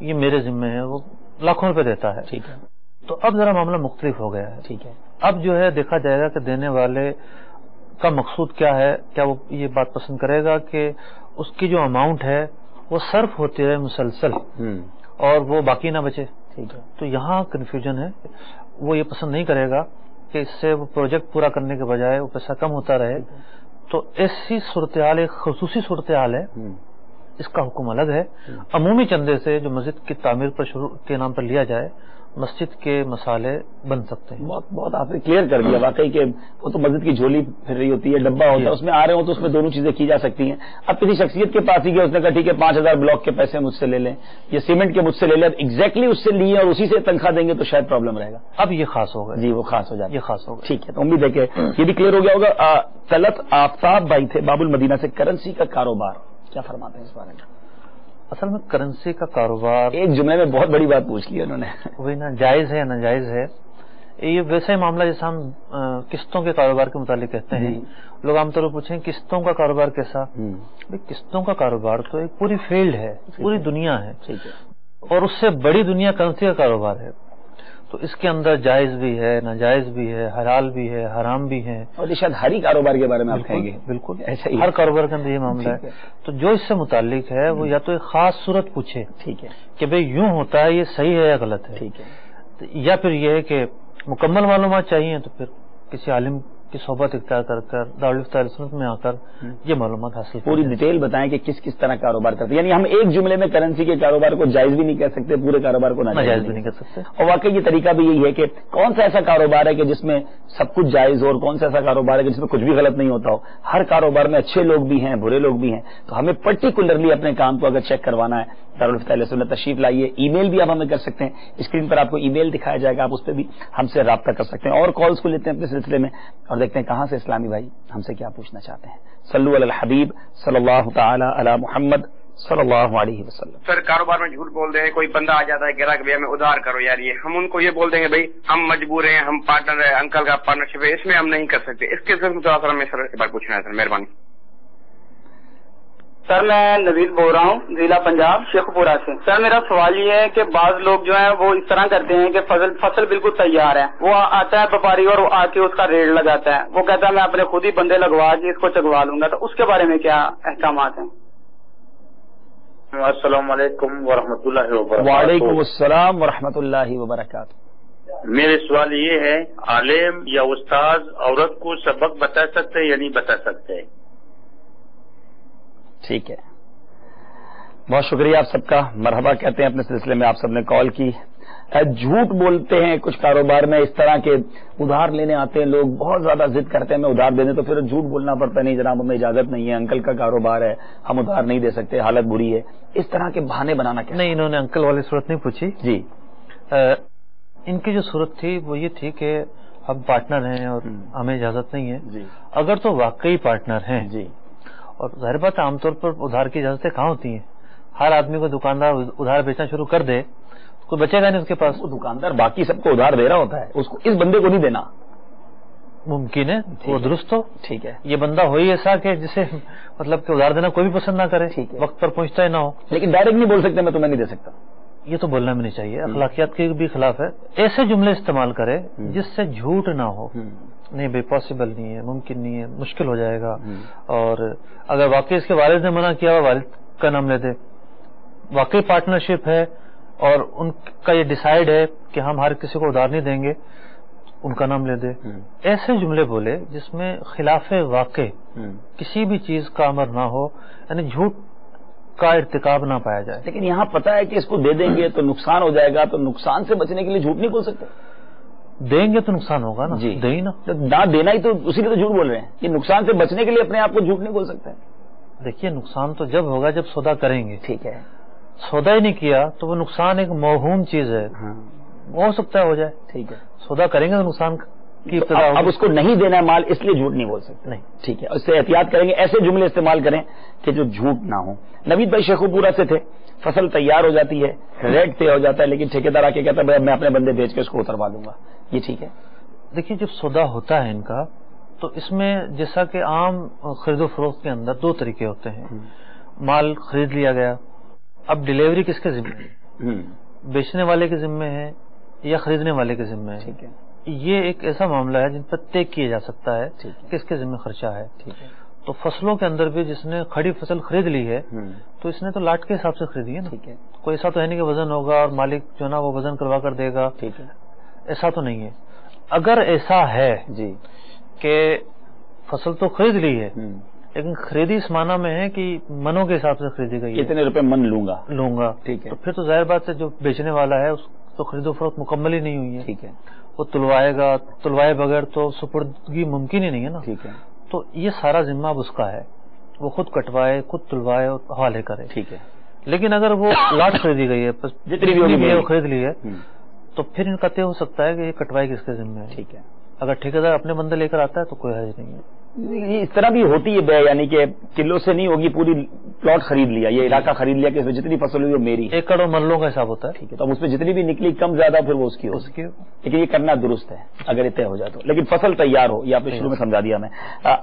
S4: یہ میرے ذمہ ہے, وہ لاکھوں روپے دیتا ہے. ٹھیک ہے. تو اب ذرا معاملہ مختلف ہو گیا ہے. ٹھیک ہے. اب جو ہے دیکھا جائے گا کہ دینے والے کا مقصود کیا ہے, کیا وہ یہ بات پسند کرے گا کہ اس کی جو اماؤنٹ ہے وہ صرف ہوتی ہے مسلسل اور وہ باقی نہ بچے. ٹھیک ہے. تو یہاں کنفیوژن ہے, وہ یہ پسند نہیں کرے گا کہ اس سے وہ پروجیکٹ پورا کرنے کے بجائے وہ پیسہ کم ہوتا رہے. تو ایسی صورتحال ایک خصوصی صورتحال ہے, اس کا حکم الگ ہے. عمومی چندے سے جو مسجد کی تعمیر پر شروع کے نام پر لیا جائے مسجد کے مسالے بن سکتے ہیں.
S3: بہت آپ نے کلیئر کر دیا واقعی کہ وہ تو مسجد کی جھولی پھر رہی ہوتی ہے, ڈبہ ہوتا ہے, اس میں آ رہے ہوں تو اس میں دونوں چیزیں کی جا سکتی ہیں. اب کسی شخصیت کے پاس ہی گیا, اس نے کہا ٹھیک ہے 5,000 بلاک کے پیسے مجھ سے لے لیں یا سیمنٹ کے مجھ سے لے لیں, اب ایگزیکٹلی اس سے لیے اور اسی سے تنخواہ دیں گے تو شاید پرابلم رہے گا.
S4: اب یہ خاص ہوگا جی, وہ خاص ہو جائے, یہ خاص ہوگا.
S3: ٹھیک ہے. تو امید ہے کہ یہ بھی کلیئر ہو گیا ہوگا. طلعت آفتاب بھائی تھے باب المدینہ سے, کرنسی کا کاروبار کیا فرماتے ہیں اس بارے میں؟
S4: اصل میں کرنسی کا کاروبار
S3: ایک جملے میں بہت بڑی بات پوچھ لی انہوں نے,
S4: وہی نا جائز ہے ناجائز ہے. یہ ویسا ہی معاملہ جیسا ہم قسطوں کے کاروبار کے متعلق کہتے ہیں. لوگ عام طور پر پوچھیں قسطوں کا کاروبار کیسا. قسطوں کا کاروبار تو ایک پوری فیلڈ ہے, پوری دنیا ہے, اور اس سے بڑی دنیا کرنسی کا کاروبار ہے. تو اس کے اندر جائز بھی ہے, ناجائز بھی ہے, حلال بھی ہے, حرام بھی ہے.
S3: اور شاید ہر ہی کاروبار کے بارے میں آپ کہیں گے.
S4: بالکل ایسا ہی, ہر کاروبار کے اندر یہ معاملہ ہے. تو جو اس سے متعلق ہے وہ یا تو ایک خاص صورت پوچھے, ٹھیک ہے, کہ بھئی یوں ہوتا ہے, یہ صحیح ہے یا غلط ہے, ٹھیک ہے, یا پھر یہ ہے کہ مکمل معلومات چاہیے تو پھر کسی عالم کی صحبت اختیار کر کر دارالفتہ سنت میں آ کر یہ معلومات حاصل
S3: پوری ڈیٹیل بتائیں کہ کس کس طرح کاروبار کرتے ہیں. یعنی ہم ایک جملے میں کرنسی کے کاروبار کو جائز بھی نہیں کہہ سکتے, پورے کاروبار کو ناجائز بھی نہیں کہہ سکتے. اور واقعی یہ طریقہ بھی یہی ہے کہ کون سا ایسا کاروبار ہے کہ جس میں سب کچھ جائز ہو اور کون سا ایسا کاروبار ہے کہ جس میں کچھ بھی غلط نہیں ہوتا ہو. ہر کاروبار میں اچھے لوگ بھی ہیں, برے لوگ بھی ہیں. تو ہمیں پرٹیکولرلی اپنے کام کو اگر چیک کروانا ہے دارالفتہ سنت تشریف لائیے. ای میل بھی آپ ہمیں کر سکتے ہیں, اسکرین پر آپ کو ای میل دکھایا جائے گا, آپ اس پہ بھی ہم سے رابطہ کر سکتے ہیں. اور کالز کو لیتے ہیں اپنے سلسلے میں اور دیکھتے ہیں کہاں سے اسلامی بھائی ہم سے کیا پوچھنا چاہتے ہیں. صلو علی الحبیب صلی اللہ تعالی علی محمد صلی اللہ علیہ وسلم.
S7: سر کاروبار میں جھوٹ بول دیں گے, کوئی بندہ آ جاتا ہے کہہ رہا کہ ہمیں ادھار کرو یار, یہ ہم ان کو یہ بول دیں گے بھائی ہم مجبور ہیں, ہم پارٹنر ہیں, انکل کا پارٹنرشپ ہے, اس میں ہم نہیں کر سکتے. اس کے سر ہمیں سر ایک بار پوچھنا ہے سر, مہربانی.
S8: سر میں نوید بول رہا ہوں ضلع پنجاب شیخ پورہ سے. سر میرا سوال یہ ہے کہ بعض لوگ جو ہیں وہ اس طرح کرتے ہیں کہ فصل بالکل تیار ہے, وہ آتا ہے وپاری اور وہ آ کے اس کا ریٹ لگاتا ہے, وہ کہتا ہے میں اپنے خود ہی بندے لگوا کے اس کو چگوا لوں گا. تو اس کے بارے میں کیا احکامات ہیں؟
S5: السلام علیکم ورحمۃ اللہ وبرکاتہ۔
S3: وعلیکم السلام ورحمۃ اللہ وبرکاتہ۔
S5: میرے سوال یہ ہے، عالم یا استاذ عورت کو سبق بتا سکتے یا نہیں بتا سکتے؟
S3: ٹھیک ہے، بہت شکریہ آپ سب کا، مرحبا کہتے ہیں اپنے سلسلے میں آپ سب نے کال کی۔ جھوٹ بولتے ہیں کچھ کاروبار میں، اس طرح کے ادھار لینے آتے ہیں لوگ، بہت زیادہ ضد کرتے ہیں میں ادھار دینے، تو پھر جھوٹ بولنا پڑتا ہے، نہیں جناب ہمیں اجازت نہیں ہے، انکل کا کاروبار ہے، ہم ادھار نہیں دے سکتے، حالت بری ہے، اس طرح کے بہانے بنانا کیا؟
S4: نہیں، انہوں نے انکل والی صورت نہیں پوچھی
S3: جی،
S4: ان کی جو صورت تھی وہ یہ تھی کہ ہم پارٹنر ہیں اور ہمیں اجازت نہیں ہے
S3: جی،
S4: اگر تو واقعی پارٹنر ہیں
S3: جی،
S4: اور ظاہر بات عام طور پر ادھار کی اجازتیں کہاں ہوتی ہیں؟ ہر آدمی کو دکاندار ادھار بیچنا شروع کر دے کوئی بچے گا نہیں اس کے پاس،
S3: وہ دکاندار باقی سب کو ادھار دے رہا ہوتا ہے، اس کو اس بندے کو نہیں دینا
S4: ممکن ہے وہ درست ہو،
S3: ٹھیک ہے،
S4: یہ بندہ ہو ہی ایسا کہ جسے مطلب کہ ادھار دینا کوئی بھی پسند نہ کرے،
S3: ٹھیک ہے،
S4: وقت پر پہنچتا ہی نہ ہو،
S3: لیکن ڈائریکٹ نہیں بول سکتے میں تمہیں نہیں دے سکتا،
S4: یہ تو بولنا بھی نہیں چاہیے، اخلاقیات کے بھی خلاف ہے۔ ایسے جملے استعمال کرے جس سے جھوٹ نہ ہو، نہیں بھائی پاسبل نہیں ہے، ممکن نہیں ہے، مشکل ہو جائے گا، اور اگر واقعی اس کے والد نے منع کیا ہوا والد کا نام لے دے، واقعی پارٹنرشپ ہے اور ان کا یہ ڈیسائیڈ ہے کہ ہم ہر کسی کو ادھار نہیں دیں گے، ان کا نام لے دے۔ ایسے جملے بولے جس میں خلاف واقع کسی بھی چیز کا امر نہ ہو، یعنی جھوٹ کا ارتکاب نہ پایا جائے۔
S3: لیکن یہاں پتہ ہے کہ اس کو دے دیں گے تو نقصان ہو جائے گا، تو نقصان سے بچنے کے لیے جھوٹ نہیں بول سکتے؟
S4: دیں گے تو نقصان ہوگا نا،
S3: جی،
S4: دیں ہی نا،
S3: نہ دینا ہی تو اسی لیے تو جھوٹ بول رہے ہیں کہ نقصان سے بچنے کے لیے اپنے آپ کو جھوٹ نہیں بول سکتے۔
S4: دیکھیے نقصان تو جب ہوگا جب سودا کریں گے،
S3: ٹھیک ہے،
S4: سودا ہی نہیں کیا تو وہ نقصان ایک موہوم چیز ہے، ہو سکتا ہے ہو جائے،
S3: ٹھیک ہے،
S4: سودا کریں گے تو نقصان کی ابتدا
S3: اب
S4: ہوگی۔
S3: اس کو نہیں دینا ہے مال اس لیے جھوٹ نہیں بول سکتے،
S4: نہیں،
S3: ٹھیک ہے، اس سے احتیاط کریں گے، ایسے جملے استعمال کریں کہ جو جھوٹ نہ ہوں۔ نوید بھائی شیخو پورا سے تھے، فصل تیار ہو جاتی ہے، ریٹ طے ہو جاتا ہے، لیکن ٹھیکیدار آ کے کہتا ہے میں اپنے بندے بیچ کے اس کو اتروا دوں گا، یہ ٹھیک ہے؟
S4: دیکھیے جب سودا ہوتا ہے ان کا تو اس میں جیسا کہ عام خرید و فروخت کے اندر دو طریقے ہوتے ہیں، مال خرید لیا گیا، اب ڈیلیوری کس کے ذمہ ہے؟ بیچنے والے کے ذمہ ہے یا خریدنے والے کے ذمہ ہے؟
S3: ٹھیک ہے،
S4: یہ ایک ایسا معاملہ ہے جن پر طے کیا جا سکتا ہے کس کے ذمہ خرچہ ہے۔
S3: ٹھیک ہے،
S4: تو فصلوں کے اندر بھی جس نے کھڑی فصل خرید لی ہے تو اس نے تو لاٹ کے حساب سے خریدی ہے نا،
S3: ٹھیک ہے،
S4: کوئی ایسا تو ہے نہیں کہ وزن ہوگا اور مالک جو ہے نا وہ وزن کروا کر دے گا،
S3: ٹھیک ہے،
S4: ایسا تو نہیں ہے۔ اگر ایسا ہے
S3: جی،
S4: کہ فصل تو خرید لی ہے لیکن خریدی اس معنی میں ہے کہ منوں کے حساب سے خریدی گئی ہے،
S3: کتنے روپے من لوں گا، ٹھیک ہے،
S4: تو پھر تو ظاہر بات ہے جو بیچنے والا ہے اس تو خرید و فروخت مکمل ہی نہیں ہوئی ہے،
S3: ٹھیک ہے،
S4: وہ تلوائے گا، تلوائے بغیر تو سپردگی ممکن ہی نہیں ہے نا،
S3: ٹھیک ہے،
S4: تو یہ سارا ذمہ اب اس کا ہے، وہ خود کٹوائے، خود تلوائے اور حوالے کرے۔
S3: ٹھیک ہے،
S4: لیکن اگر وہ لاٹ خریدی گئی ہے
S3: جتنی بھی ہوگی
S4: وہ خرید لی ہے تو پھر ان کا طے ہو سکتا ہے کہ یہ کٹوائی کس کے ذمہ ہے۔
S3: ٹھیک ہے،
S4: اگر ٹھیکیدار اپنے بندے لے کر آتا ہے تو کوئی حرج نہیں ہے۔
S3: یہ اس طرح بھی ہوتی ہے بے، یعنی کہ کلو سے نہیں ہوگی، پوری پلاٹ خرید لیا، یہ علاقہ خرید لیا کہ اس میں جتنی فصل ہوئی وہ میری ہے،
S4: ایکڑ اور مرلوں کا حساب ہوتا ہے،
S3: ٹھیک ہے، تو اب اس میں جتنی بھی نکلی کم زیادہ پھر وہ اس کی
S4: اس کی
S3: لیکن یہ کرنا درست ہے اگر یہ طے ہو جائے تو، لیکن فصل تیار ہو، یہ آپ نے شروع میں سمجھا دیا میں۔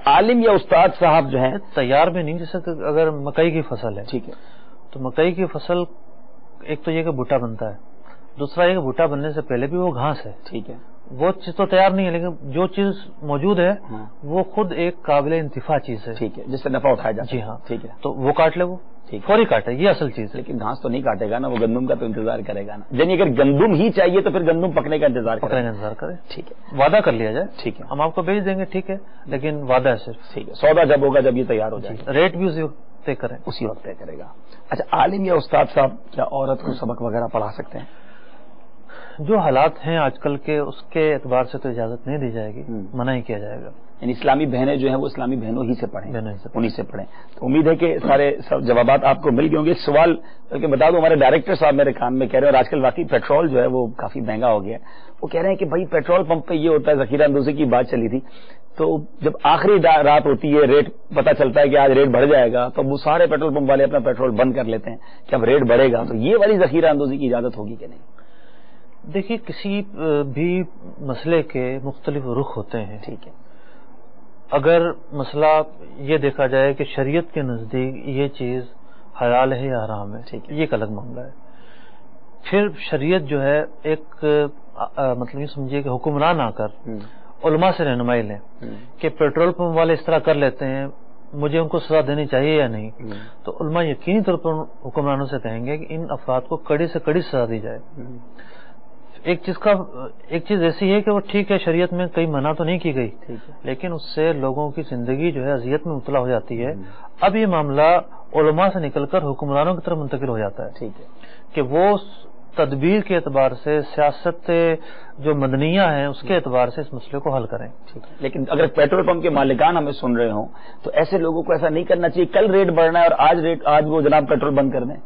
S3: عالم یا استاد صاحب جو ہیں،
S4: تیار بھی نہیں، جیسے کہ اگر مکئی کی فصل ہے
S3: ٹھیک ہے،
S4: تو مکئی کی فصل ایک تو یہ کہ بھٹا بنتا ہے، دوسرا یہ کہ بھٹا بننے سے پہلے بھی وہ گھاس ہے،
S3: ٹھیک ہے،
S4: وہ چیز تو تیار نہیں ہے لیکن جو چیز موجود ہے وہ خود ایک قابل انتفاع چیز ہے،
S3: ٹھیک ہے، جس سے نفع اٹھایا جائے،
S4: جی ہاں،
S3: ٹھیک ہے،
S4: تو وہ کاٹ لے، وہ فوری کاٹے، یہ اصل چیز ہے۔
S3: لیکن گھاس تو نہیں کاٹے گا نا، وہ گندم کا تو انتظار کرے گا نا، یعنی اگر گندم ہی چاہیے تو پھر گندم پکنے کا انتظار
S4: کرے،
S3: ٹھیک ہے،
S4: وعدہ کر لیا جائے،
S3: ٹھیک ہے،
S4: ہم آپ کو بھیج دیں گے، ٹھیک ہے، لیکن وعدہ ہے صرف،
S3: ٹھیک ہے، سودا جب ہوگا جب یہ تیار ہو جائے گا،
S4: ریٹ بھی اسی وقت طے کریں،
S3: اسی وقت طے کرے گا۔ اچھا، عالم یا استاد صاحب کیا عورت کو سبق وغیرہ پڑھا سکتے ہیں؟
S4: جو حالات ہیں آج کل کے اس کے اعتبار سے تو اجازت نہیں دی جائے گی، منع ہی کیا جائے گا،
S3: یعنی اسلامی بہنیں جو ہیں وہ اسلامی بہنوں ہی سے پڑھیں،
S4: بہنوں
S3: انہی سے پڑھیں۔ تو امید ہے کہ سارے جوابات آپ کو مل گئے ہوں گے۔ سوال بلکہ بتا دوں، ہمارے ڈائریکٹر صاحب میرے کان میں کہہ رہے ہیں، اور آج کل واقعی پیٹرول جو ہے وہ کافی مہنگا ہو گیا ہے، وہ کہہ رہے ہیں کہ بھائی پیٹرول پمپ پہ یہ ہوتا ہے، ذخیرہ اندوزی کی بات چلی تھی، تو جب آخری رات ہوتی ہے، ریٹ پتہ چلتا ہے کہ آج ریٹ بڑھ جائے گا، تو وہ سارے پیٹرول پمپ والے اپنا پیٹرول بند کر لیتے ہیں کہ اب ریٹ بڑھے گا، تو یہ والی ذخیرہ اندوزی کی اجازت ہوگی کہ نہیں؟
S4: دیکھیے کسی بھی مسئلے کے مختلف رخ ہوتے ہیں،
S3: ٹھیک ہے،
S4: اگر مسئلہ یہ دیکھا جائے کہ شریعت کے نزدیک یہ چیز حلال ہے یا حرام ہے، ٹھیک ہے، یہ ایک الگ معاملہ ہے۔ پھر شریعت جو ہے ایک مطلب یہ سمجھیے کہ حکمران آ کر علماء سے رہنمائی لیں کہ پیٹرول پمپ والے اس طرح کر لیتے ہیں، مجھے ان کو سزا دینی چاہیے یا نہیں، تو علماء یقینی طور پر حکمرانوں سے کہیں گے کہ ان افراد کو کڑی سے کڑی سزا دی جائے۔ ایک چیز ایسی ہے کہ وہ ٹھیک ہے، شریعت میں کئی منع تو نہیں کی گئی، لیکن اس سے لوگوں کی زندگی جو ہے اذیت میں مبتلا ہو جاتی ہے۔ اب یہ معاملہ علماء سے نکل کر حکمرانوں کی طرف منتقل ہو جاتا ہے کہ وہ تدبیر کے اعتبار سے، سیاست جو مدنیہ ہیں اس کے اعتبار سے اس مسئلے کو حل کریں۔
S3: لیکن اگر پیٹرول پمپ کے مالکان ہمیں سن رہے ہوں تو ایسے لوگوں کو ایسا نہیں کرنا چاہیے، کل ریٹ بڑھنا ہے اور آج وہ جناب پیٹرول بند کر دیں،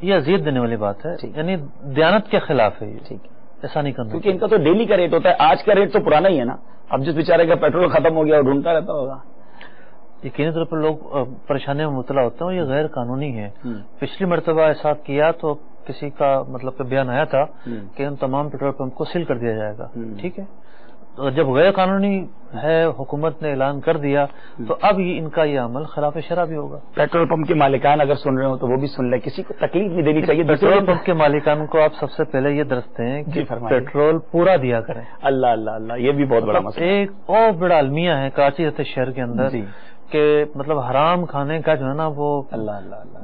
S4: یہ اذیت دینے والی بات ہے، یعنی دیانت کے خلاف ہے یہ، ایسا نہیں کرنا،
S3: کیونکہ ان کا تو ڈیلی کا ریٹ ہوتا ہے، آج کا ریٹ تو پرانا ہی ہے نا، اب جس بیچارے کا پیٹرول ختم ہو گیا وہ ڈھونڈتا رہتا ہوگا۔
S4: یقینی طور پر لوگ پریشانی میں مبتلا ہوتے ہیں اور یہ غیر قانونی ہے۔ پچھلی مرتبہ ایسا کیا تو کسی کا مطلب کہ بیان آیا تھا کہ ان تمام پیٹرول پمپ کو سیل کر دیا جائے گا، ٹھیک ہے، تو جب غیر قانونی ہے، حکومت نے اعلان کر دیا، تو اب ان کا یہ عمل خلاف شرع بھی ہوگا۔
S3: پیٹرول پمپ کے مالکان اگر سن رہے ہو تو وہ بھی سن لیں، کسی کو تکلیف نہیں دینی چاہیے۔
S4: پیٹرول پمپ کے مالکان کو آپ سب سے پہلے یہ درس دیں کہ پیٹرول پورا دیا کریں۔
S3: اللہ اللہ اللہ، یہ بھی بہت بڑا مسئلہ۔
S4: ایک اور بڑا المیہ ہے کراچی جیسے شہر کے اندر کہ مطلب حرام کھانے کا جو ہے نا وہ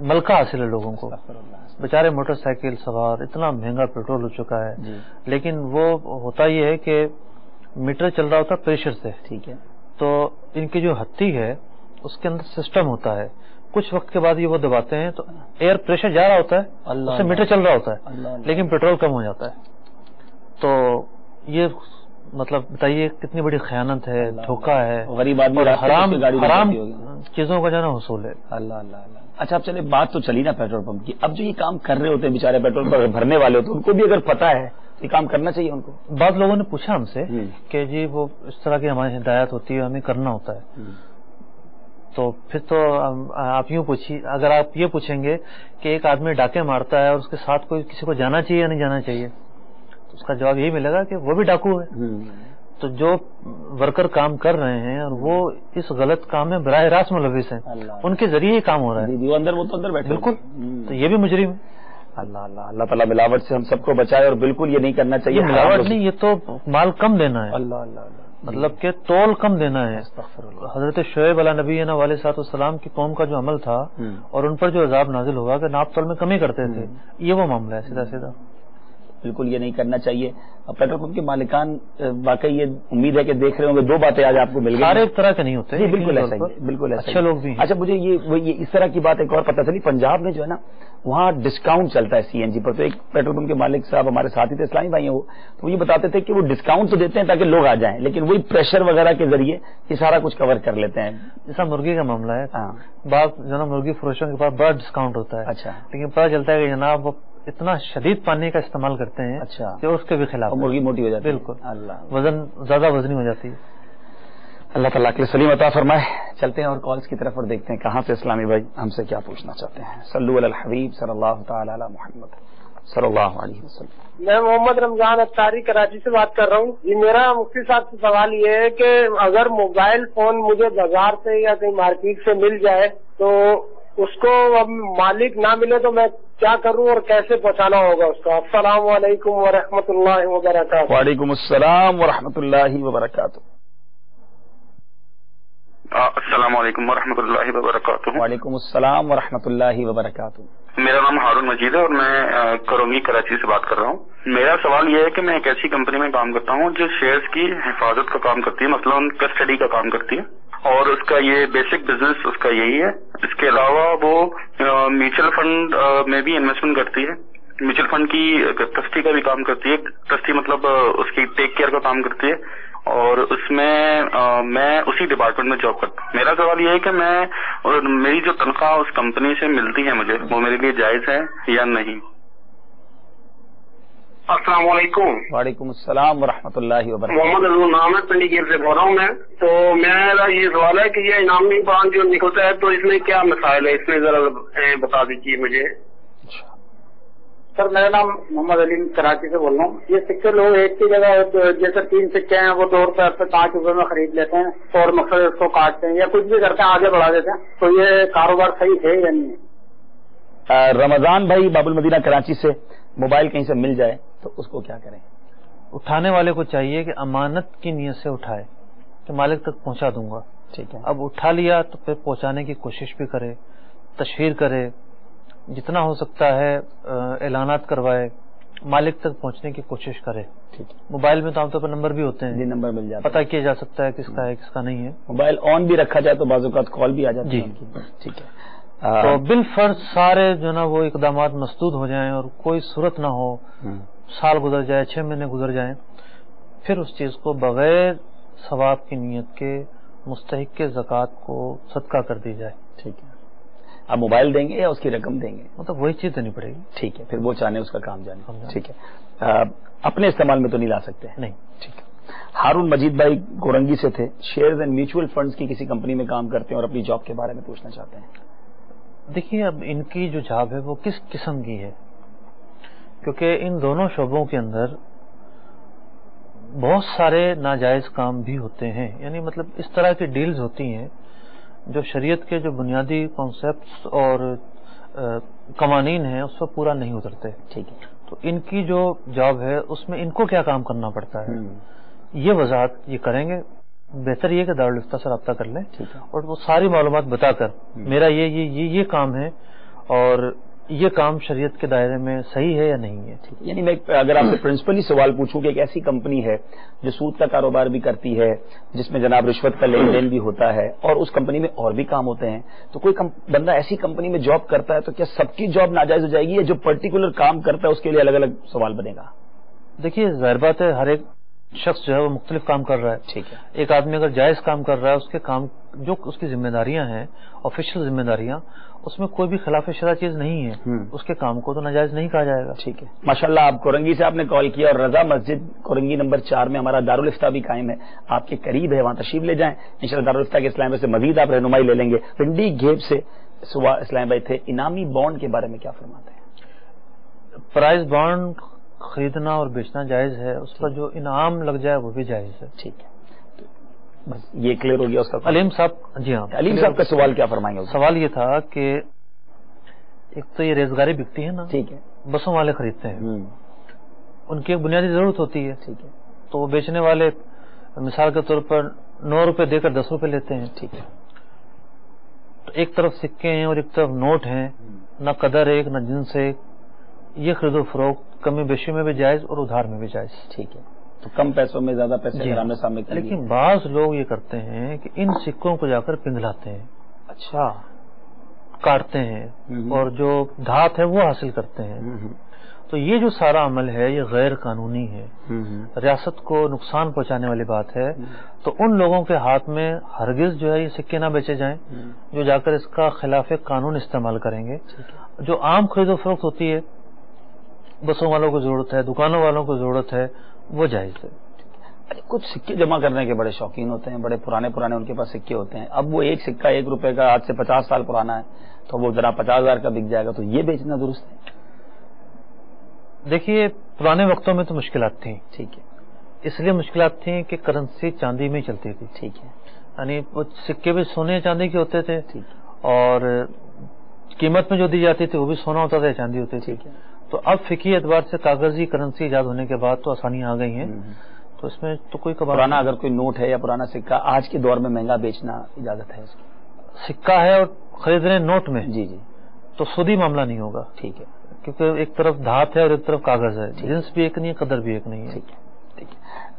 S4: ملکہ حاصل ہے لوگوں کو، بیچارے موٹر سائیکل سوار، اتنا مہنگا پیٹرول ہو چکا ہے، لیکن وہ ہوتا یہ ہے کہ میٹر چل رہا ہوتا ہے پریشر سے، ٹھیک ہے، تو ان کی جو ہتھی ہے اس کے اندر سسٹم ہوتا ہے، کچھ وقت کے بعد یہ وہ دباتے ہیں تو ایئر پریشر جا رہا ہوتا ہے، اس سے میٹر چل رہا ہوتا ہے لیکن پیٹرول کم ہو جاتا ہے۔ تو یہ مطلب بتائیے کتنی بڑی خیانت ہے، دھوکہ ہے،
S3: غریب آدمی
S4: حرام چیزوں کا جو ہے نا حصول ہے۔
S3: اللہ اللہ اللہ۔ اچھا اب چلے بات تو چلی نا پیٹرول پمپ کی، اب جو یہ کام کر رہے ہوتے ہیں بیچارے پیٹرول پر بھرنے والے ہوتے ہیں، ان کو بھی اگر پتا ہے یہ کام کرنا چاہیے ان کو؟
S4: بعض لوگوں نے پوچھا ہم سے کہ جی وہ اس طرح کی ہماری ہدایت ہوتی ہے، ہمیں کرنا ہوتا ہے، تو پھر تو آپ یوں پوچھیے، اگر آپ یہ پوچھیں گے کہ ایک آدمی ڈاکے مارتا ہے اور اس کے ساتھ کوئی کسی کو جانا چاہیے یا نہیں جانا چاہیے، تو اس کا جواب یہی ملے گا کہ وہ بھی ڈاکو ہے۔ تو جو ورکر کام کر رہے ہیں اور وہ اس غلط کام میں براہ راست ملوث ہیں، ان کے ذریعے یہ کام ہو رہا ہے،
S3: وہ اندر بیٹھے،
S4: بالکل، تو یہ بھی مجرم ہے۔
S3: اللہ اللہ اللہ تعالیٰ ملاوٹ سے ہم سب کو بچائے، اور بالکل یہ نہیں کرنا چاہیے،
S4: ملاوٹ نہیں، یہ تو مال کم دینا ہے،
S3: اللہ اللہ
S4: مطلب کہ تول کم دینا ہے۔ حضرت شعیب علیہ نبی علیہ صاحب السلام کی قوم کا جو عمل تھا اور ان پر جو عذاب نازل ہوا کہ ناپ تول میں کمی کرتے تھے، یہ وہ معاملہ ہے سیدھا سیدھا،
S3: بالکل یہ نہیں کرنا چاہیے۔ پیٹرول پمپ کے مالکان واقعی یہ امید ہے کہ دیکھ رہے ہوں گے، دو باتیں آج آپ کو مل گئی،
S4: ہر ایک طرح کے نہیں ہوتے،
S3: بالکل ایسا ہی، بالکل ایسا،
S4: اچھے لوگ بھی۔
S3: اچھا مجھے یہ اس طرح کی بات ایک اور پتہ چلی، پنجاب میں جو ہے نا وہاں ڈسکاؤنٹ چلتا ہے سی این جی پر، تو ایک پیٹرول پمپ کے مالک صاحب ہمارے ساتھی تھے، اسلامی بھائی ہیں وہ، تو وہ یہ بتاتے تھے کہ وہ ڈسکاؤنٹ تو دیتے ہیں تاکہ لوگ آ جائیں، لیکن وہی پریشر وغیرہ کے ذریعے یہ سارا کچھ کور کر لیتے ہیں۔
S4: جیسا مرغی کا معاملہ ہے، بعض جو نا مرغی فروشوں کے پاس بڑا ڈسکاؤنٹ ہوتا ہے، اچھا، لیکن پتہ چلتا ہے کہ جناب وہ اتنا شدید پانی کا استعمال کرتے ہیں کہ اس کے بھی خلاف
S3: مرغی موٹی ہو جاتی ہے،
S4: بالکل، وزن زیادہ وزنی ہو جاتی ہے۔
S3: اللہ تعالیٰ کے سلیم عطا فرمائے۔ چلتے ہیں اور کالز کی طرف اور دیکھتے ہیں کہاں سے اسلامی بھائی ہم سے کیا پوچھنا چاہتے ہیں۔ صلو علی الحبیب صلی اللہ تعالی علی محمد صلی اللہ علیہ وسلم۔
S9: میں محمد رمضان اختاری کراچی سے بات کر رہا ہوں جی۔ میرا مفتی صاحب سے سوال یہ ہے کہ اگر موبائل فون مجھے بازار سے یا کہیں مارکیٹ سے مل جائے تو اس کو اب مالک نہ ملے تو میں کیا کروں اور کیسے پہنچانا ہوگا اس کا؟ السلام علیکم ورحمۃ اللہ وبرکاتہ۔
S3: وعلیکم السلام ورحمۃ اللہ وبرکاتہ۔
S10: السلام علیکم ورحمۃ اللہ وبرکاتہ۔
S3: وعلیکم السلام ورحمۃ اللہ وبرکاتہ۔
S10: میرا نام ہارون مجید ہے اور میں کرونگی کراچی سے بات کر رہا ہوں۔ میرا سوال یہ ہے کہ میں ایک ایسی کمپنی میں کام کرتا ہوں جو شیئرز کی حفاظت کا کام کرتی ہے، مثلاً کسٹڈی کا کام کرتی ہے، اور اس کا یہ بیسک بزنس اس کا یہی ہے۔ اس کے علاوہ وہ میوچل فنڈ میں بھی انویسٹمنٹ کرتی ہے، میوچل فنڈ کی ٹرسٹی کا بھی کام کرتی ہے، ٹرسٹی مطلب اس کی ٹیک کیئر کا کام کرتی ہے، اور اس میں میں اسی ڈپارٹمنٹ میں جاب کرتا ہوں۔ میرا سوال یہ ہے کہ میری جو تنخواہ اس کمپنی سے ملتی ہے مجھے، وہ میرے لیے جائز ہے یا نہیں؟
S9: السلام علیکم۔
S3: وعلیکم السلام ورحمۃ اللہ وبرکاتہ۔
S9: محمد عبد احمد پنڈی گیر سے بول رہا ہوں میں۔ تو میرا یہ سوال ہے کہ یہ انعامی بانڈ جو نکلتا ہے تو اس میں کیا مسائل ہے، اس میں ذرا بتا دیجیے مجھے۔
S11: سر میرا نام محمد علی کراچی سے بول رہا ہوں۔ یہ سکے لوگ ایک کی جگہ جیسے 3 سکے ہیں وہ 2 روپے سے 5 روپے میں خرید لیتے ہیں اور مقصد اس کو کاٹتے ہیں یا کچھ بھی کرتے ہیں آگے بڑھا دیتے ہیں، تو یہ کاروبار صحیح ہے یا نہیں ہے؟
S3: رمضان بھائی باب المدینہ کراچی سے موبائل کہیں سے مل جائے تو اس کو کیا کریں؟
S4: اٹھانے والے کو چاہیے کہ امانت کی نیت سے اٹھائے کہ مالک تک پہنچا دوں گا،
S3: ٹھیک ہے.
S4: اب اٹھا لیا تو پھر پہنچانے کی کوشش بھی کرے, تشہیر کرے, جتنا ہو سکتا ہے اعلانات کروائے, مالک تک پہنچنے کی کوشش کرے. موبائل میں تو عام طور پر نمبر بھی ہوتے ہیں,
S3: جی نمبر مل جاتا ہے,
S4: پتہ کیا جا سکتا ہے کس کا ہے کس کا نہیں ہے.
S3: موبائل آن بھی رکھا جائے تو بعض اوقات کال بھی آ جاتی ہے. ٹھیک ہے.
S4: تو بالفرض سارے جو نا وہ اقدامات مسدود ہو جائیں اور کوئی صورت نہ ہو, سال گزر جائے, 6 مہینے گزر جائیں, پھر اس چیز کو بغیر ثواب کی نیت کے مستحق کے زکوٰۃ کو صدقہ کر دی جائے.
S3: ٹھیک ہے. آپ موبائل دیں گے یا اس کی رقم دیں گے؟
S4: مطلب وہی چیز دینی پڑے گی.
S3: ٹھیک ہے. پھر وہ چاہنے اس کا کام جانے. ٹھیک ہے. اپنے استعمال میں تو نہیں لا سکتے؟
S4: نہیں.
S3: ٹھیک ہے. ہارون مجید بھائی گورنگی سے تھے, شیئرز اینڈ میوچل فنڈز کی کسی کمپنی میں کام کرتے ہیں اور اپنی جاب کے بارے میں پوچھنا چاہتے ہیں.
S4: دیکھیے اب ان کی جو جاب ہے وہ کس قسم کی ہے, کیونکہ ان دونوں شعبوں کے اندر بہت سارے ناجائز کام بھی ہوتے ہیں. یعنی مطلب اس طرح کی ڈیلز ہوتی ہیں جو شریعت کے جو بنیادی کانسیپٹس اور قوانین ہیں اس پر پورا نہیں اترتے.
S3: ٹھیک ہے.
S4: تو ان کی جو جاب ہے اس میں ان کو کیا کام کرنا پڑتا ہے, یہ وضاحت یہ کریں گے. بہتر یہ کہ دارالفتہ سے رابطہ کر لیں اور وہ ساری معلومات بتا کر میرا یہ کام ہے اور یہ کام شریعت کے دائرے میں صحیح ہے یا نہیں ہے.
S3: یعنی میں اگر آپ سے پرنسپلی سوال پوچھوں کہ ایک ایسی کمپنی ہے جو سود کا کاروبار بھی کرتی ہے, جس میں جناب رشوت کا لین دین بھی ہوتا ہے, اور اس کمپنی میں اور بھی کام ہوتے ہیں, تو کوئی بندہ ایسی کمپنی میں جاب کرتا ہے تو کیا سب کی جاب ناجائز ہو جائے گی, یا جو پرٹیکولر کام کرتا ہے اس کے لیے الگ الگ سوال بنے گا؟
S4: دیکھیے ظاہر بات ہے ہر ایک شخص جو ہے وہ مختلف کام کر رہا ہے.
S3: ٹھیک ہے.
S4: ایک آدمی اگر جائز کام کر رہا ہے, اس کے کام جو اس کی ذمہ داریاں ہیں, آفیشیل ذمہ داریاں, اس میں کوئی بھی خلاف شرع چیز نہیں ہے, اس کے کام کو تو ناجائز نہیں کہا جائے گا.
S3: ٹھیک ہے. ماشاءاللہ. آپ کورنگی سے آپ نے کال کیا, اور رضا مسجد کورنگی نمبر 4 میں ہمارا دارالفتہ بھی قائم ہے, آپ کے قریب ہے, وہاں تشریف لے جائیں. انشاءاللہ دارالفتہ کے اسلام سے مزید آپ رہنمائی لے لیں گے. پنڈی گھیب سے اسلام بھائی تھے, انعامی بانڈ کے بارے میں کیا فرماتے ہیں؟
S4: پرائز بانڈ خریدنا اور بیچنا جائز ہے, اس پر جو انعام لگ جائے وہ بھی جائز ہے.
S3: ٹھیک ہے. بس یہ کلیئر ہو گیا اس کا.
S4: علیم صاحب, جی ہاں,
S3: علیم صاحب کا سوال کیا فرمائیں گے؟
S4: سوال یہ تھا کہ ایک تو یہ ریزگاری بکتی ہے نا,
S3: ٹھیک ہے,
S4: بسوں والے خریدتے ہیں, ان کی ایک بنیادی ضرورت ہوتی ہے.
S3: ٹھیک ہے.
S4: تو وہ بیچنے والے مثال کے طور پر 9 روپے دے کر 10 روپے لیتے ہیں.
S3: ٹھیک ہے.
S4: تو ایک طرف سکے ہیں اور ایک طرف نوٹ ہیں, نہ قدر ایک نہ جنس ایک, یہ خرید و فروخت کمی بیشی میں بھی جائز اور ادھار میں بھی جائز.
S3: ٹھیک ہے. تو کم پیسوں میں زیادہ پیسے آمنے سامنے.
S4: لیکن بعض لوگ یہ کرتے ہیں کہ ان سکوں کو جا کر پنگلاتے ہیں.
S3: اچھا.
S4: کاٹتے ہیں اور جو دھات ہے وہ حاصل کرتے ہیں. تو یہ جو سارا عمل ہے یہ غیر قانونی ہے, ریاست کو نقصان پہنچانے والی بات ہے. تو ان لوگوں کے ہاتھ میں ہرگز جو ہے یہ سکے نہ بیچے جائیں جو جا کر اس کا خلاف قانون استعمال کریں گے. جو عام خرید و فروخت ہوتی ہے, بسوں والوں کو ضرورت ہے, دکانوں والوں کو ضرورت ہے, وہ جائز ہے.
S3: کچھ سکے جمع کرنے کے بڑے شوقین ہوتے ہیں, بڑے پرانے ان کے پاس سکے ہوتے ہیں. اب وہ ایک سکہ 1 روپے کا آج سے 50 سال پرانا ہے, تو وہ ذرا 50,000 کا بک جائے گا, تو یہ بیچنا درست ہے؟
S4: دیکھیے پرانے وقتوں میں تو مشکلات تھیں.
S3: ٹھیک ہے.
S4: اس لیے مشکلات تھیں کہ کرنسی چاندی میں چلتی تھی.
S3: ٹھیک ہے.
S4: یعنی وہ سکے بھی سونے چاندی کے ہوتے تھے, اور قیمت میں جو دی جاتی تھی وہ بھی سونا ہوتا تھا, چاندی ہوتی تھی. تو اب فقہی اعتبار سے کاغذی کرنسی ایجاد ہونے کے بعد تو آسانیاں آ گئی ہیں, تو اس میں تو کوئی
S3: پرانا اگر کوئی نوٹ ہے یا پرانا سکہ آج کے دور میں مہنگا بیچنا اجازت ہے اس کی؟
S4: سکہ ہے اور خرید رہے نوٹ میں,
S3: جی جی,
S4: تو سودی معاملہ نہیں ہوگا.
S3: ٹھیک ہے.
S4: کیونکہ ایک طرف دھات ہے اور ایک طرف کاغذ ہے, جنس بھی ایک نہیں ہے, قدر بھی ایک نہیں ہے.
S3: ٹھیک ہے.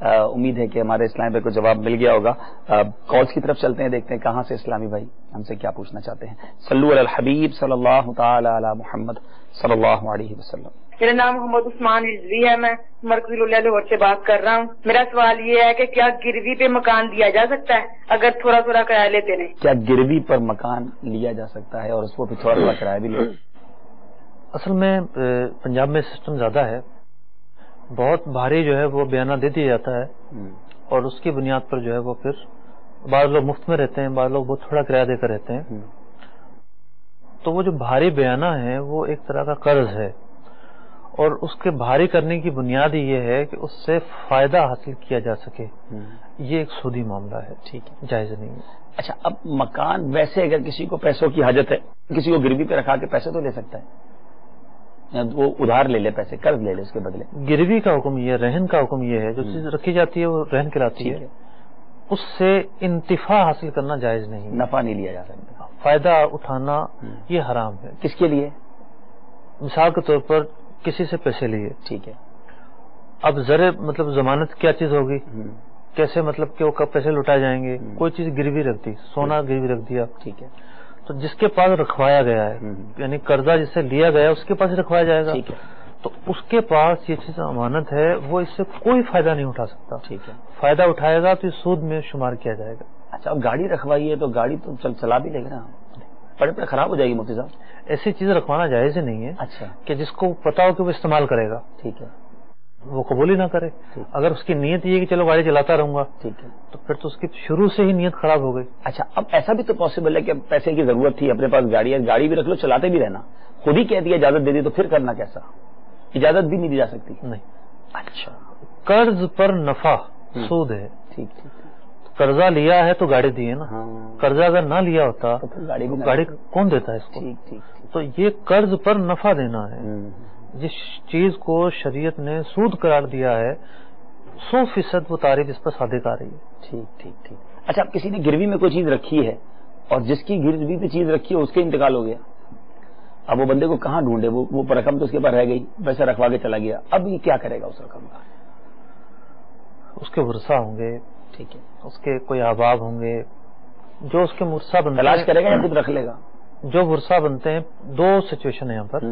S3: امید ہے کہ ہمارے اسلام بھائی کو جواب مل گیا ہوگا. کالز کی طرف چلتے ہیں, دیکھتے ہیں کہاں سے اسلامی بھائی ہم سے کیا پوچھنا چاہتے ہیں. صلو علی الحبیب صلی اللہ تعالی علی محمد صلی اللہ علیہ وسلم.
S12: میرا نام محمد عثمان رضوی ہے, میں مرکزی لاہور سے بات کر رہا ہوں. میرا سوال یہ ہے کہ کیا گروی پہ مکان دیا جا سکتا ہے اگر تھوڑا تھوڑا کرایہ لیتے رہیں؟
S3: کیا گروی پر مکان لیا جا سکتا ہے اور اس کو پھر تھوڑا تھوڑا کرایہ بھی لے؟
S4: اصل میں پنجاب میں سسٹم زیادہ ہے, بہت بھاری جو ہے وہ بیانہ دے دیا جاتا ہے, اور اس کی بنیاد پر جو ہے وہ پھر بعض لوگ مفت میں رہتے ہیں, بعض لوگ بہت تھوڑا کرایہ دے کر رہتے ہیں. تو وہ جو بھاری بیانہ ہے وہ ایک طرح کا قرض ہے, اور اس کے بھاری کرنے کی بنیاد یہ ہے کہ اس سے فائدہ حاصل کیا جا سکے. یہ ایک سودی معاملہ ہے. ٹھیک ہے, جائز نہیں ہے.
S3: اچھا, اب مکان ویسے اگر کسی کو پیسوں کی حاجت ہے, کسی کو گروی پہ رکھا کے پیسے تو لے سکتا ہے, وہ ادھار لے لے, پیسے قرض لے لے اس کے بدلے.
S4: گروی کا حکم یہ, رہن کا حکم یہ ہے, جو چیز رکھی جاتی ہے وہ رہن کہلاتی ہے, اس سے انتفاع حاصل کرنا جائز نہیں،
S3: نفع نہیں لیا جا سکتا،
S4: فائدہ اٹھانا یہ حرام ہے۔
S3: کس کے لیے؟
S4: مثال کے طور پر کسی سے پیسے لیے،
S3: ٹھیک ہے،
S4: اب زر مطلب ضمانت کیا چیز ہوگی، کیسے مطلب کہ وہ کب پیسے لوٹائے جائیں گے، کوئی چیز گروی رکھ دی، سونا گروی رکھ دیا،
S3: ٹھیک ہے،
S4: تو جس کے پاس رکھوایا گیا ہے یعنی قرضہ جس سے لیا گیا اس کے پاس رکھوایا جائے گا،
S3: ٹھیک ہے،
S4: تو اس کے پاس یہ چیز امانت ہے، وہ اس سے کوئی فائدہ نہیں اٹھا سکتا،
S3: ٹھیک ہے،
S4: فائدہ اٹھائے گا تو یہ سود میں شمار کیا جائے گا۔
S3: اچھا، اب گاڑی رکھوائی ہے تو گاڑی تو چلا بھی لے گا نا، پڑے پڑے خراب ہو جائے گی مفتی صاحب،
S4: ایسی چیزیں رکھوانا جائز ہی نہیں ہے
S3: اچھا،
S4: کہ جس کو پتا ہو کہ وہ استعمال کرے گا،
S3: ٹھیک ہے،
S4: وہ قبول ہی نہ کرے۔ اگر اس کی نیت یہ ہے کہ چلو گاڑی چلاتا رہوں گا،
S3: ٹھیک ہے،
S4: تو پھر تو اس کی شروع سے ہی نیت خراب ہو گئی۔
S3: اچھا، اب ایسا بھی تو پاسبل ہے کہ پیسے کی ضرورت تھی، اپنے پاس گاڑی ہے، گاڑی بھی رکھ لو، چلاتے بھی رہنا، خود ہی کہہ دیا اجازت دے دی، تو پھر کرنا کیسا؟ اجازت بھی نہیں دی جا سکتی؟
S4: نہیں،
S3: اچھا،
S4: قرض پر نفع سود ہے،
S3: ٹھیک ٹھیک،
S4: قرضہ لیا ہے تو گاڑی دی ہے نا، قرضہ اگر نہ لیا ہوتا
S3: تو پھر گاڑی بھی نہ،
S4: گاڑی کون دیتا ہے اس کو؟
S3: ٹھیک ٹھیک،
S4: تو یہ قرض پر نفع دینا ہے، جس چیز کو شریعت نے سود قرار دیا ہے 100% وہ تعریف اس پر صادق آ رہی ہے۔
S3: ٹھیک ٹھیک ٹھیک۔ اچھا، اب کسی نے گروی میں کوئی چیز رکھی ہے اور جس کی گروی پہ چیز رکھی ہے اس کے انتقال ہو گیا، اب وہ بندے کو کہاں ڈھونڈے، وہ رقم تو اس کے پاس رہ گئی، پیسہ رکھوا کے چلا گیا، اب یہ کیا کرے گا اس رقم کا؟
S4: اس کے ورثہ ہوں گے،
S3: ٹھیک ہے،
S4: اس کے کوئی احباب ہوں گے جو اس کے ورثہ بنتے ہیں،
S3: تلاش کرے گا یا خود رکھ لے گا؟
S4: جو ورثہ بنتے ہیں، دو سچویشن ہے یہاں پر،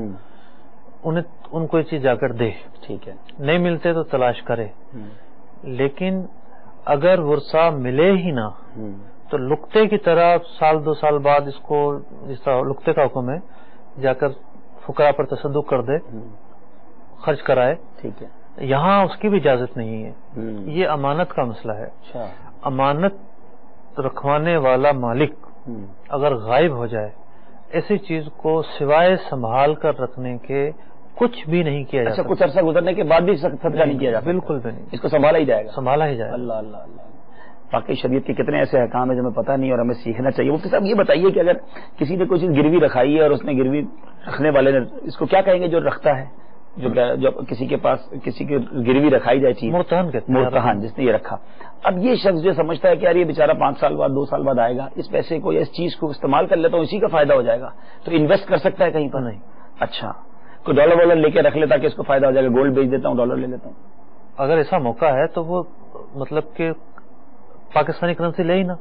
S4: ان کو یہ چیز جا کر دے،
S3: ٹھیک ہے،
S4: نہیں ملتے تو تلاش کرے، لیکن اگر ورثہ ملے ہی نہ تو لقطے کی طرح سال 2 سال بعد اس کو، جس طرح لقطے کا حکم ہے، جا کر فقراء پر تصدق کر دے، خرچ کرائے،
S3: ٹھیک ہے،
S4: یہاں اس کی بھی اجازت نہیں ہے، یہ امانت کا مسئلہ ہے۔ امانت رکھوانے والا مالک اگر غائب ہو جائے، ایسی چیز کو سوائے سنبھال کر رکھنے کے کچھ بھی نہیں کیا جاتا۔
S3: کچھ عرصہ گزرنے کے بعد بھی صدقہ نہیں کیا جاتا؟
S4: بالکل بھی نہیں،
S3: اس کو سنبھالا ہی جائے گا،
S4: سنبھالا ہی جائے گا۔
S3: اللہ اللہ اللہ، باقی شریعت کے کتنے ایسے احکام ہیں جو ہمیں پتہ نہیں اور ہمیں سیکھنا چاہیے۔ مفتی صاحب یہ بتائیے کہ اگر کسی نے کوئی چیز گروی رکھائی ہے اور اس نے گروی رکھنے والے نے، اس کو کیا کہیں گے جو رکھتا ہے، جو کسی کے پاس کسی کی گروی رکھائی جائے چیز،
S4: مرتہن کہتے ہیں،
S3: مرتہن جس نے یہ رکھا۔ اب یہ شخص جو سمجھتا ہے کہ یار یہ بیچارہ 5 سال بعد 2 سال بعد آئے گا، اس پیسے کو یا اس چیز کو استعمال کر لیتا ہوں، اسی کا فائدہ ہو جائے گا، تو انویسٹ کر سکتا ہے کہیں پر؟
S4: نہیں۔
S3: اچھا، کوئی ڈالر والر لے کے رکھ لیتا کہ اس کو فائدہ ہو جائے گا، گولڈ بیچ دیتا ہوں، ڈالر لے لیتا ہوں،
S4: اگر ایسا موقع ہے تو وہ مطلب کہ پاکستانی کرنسی لے ہی نا،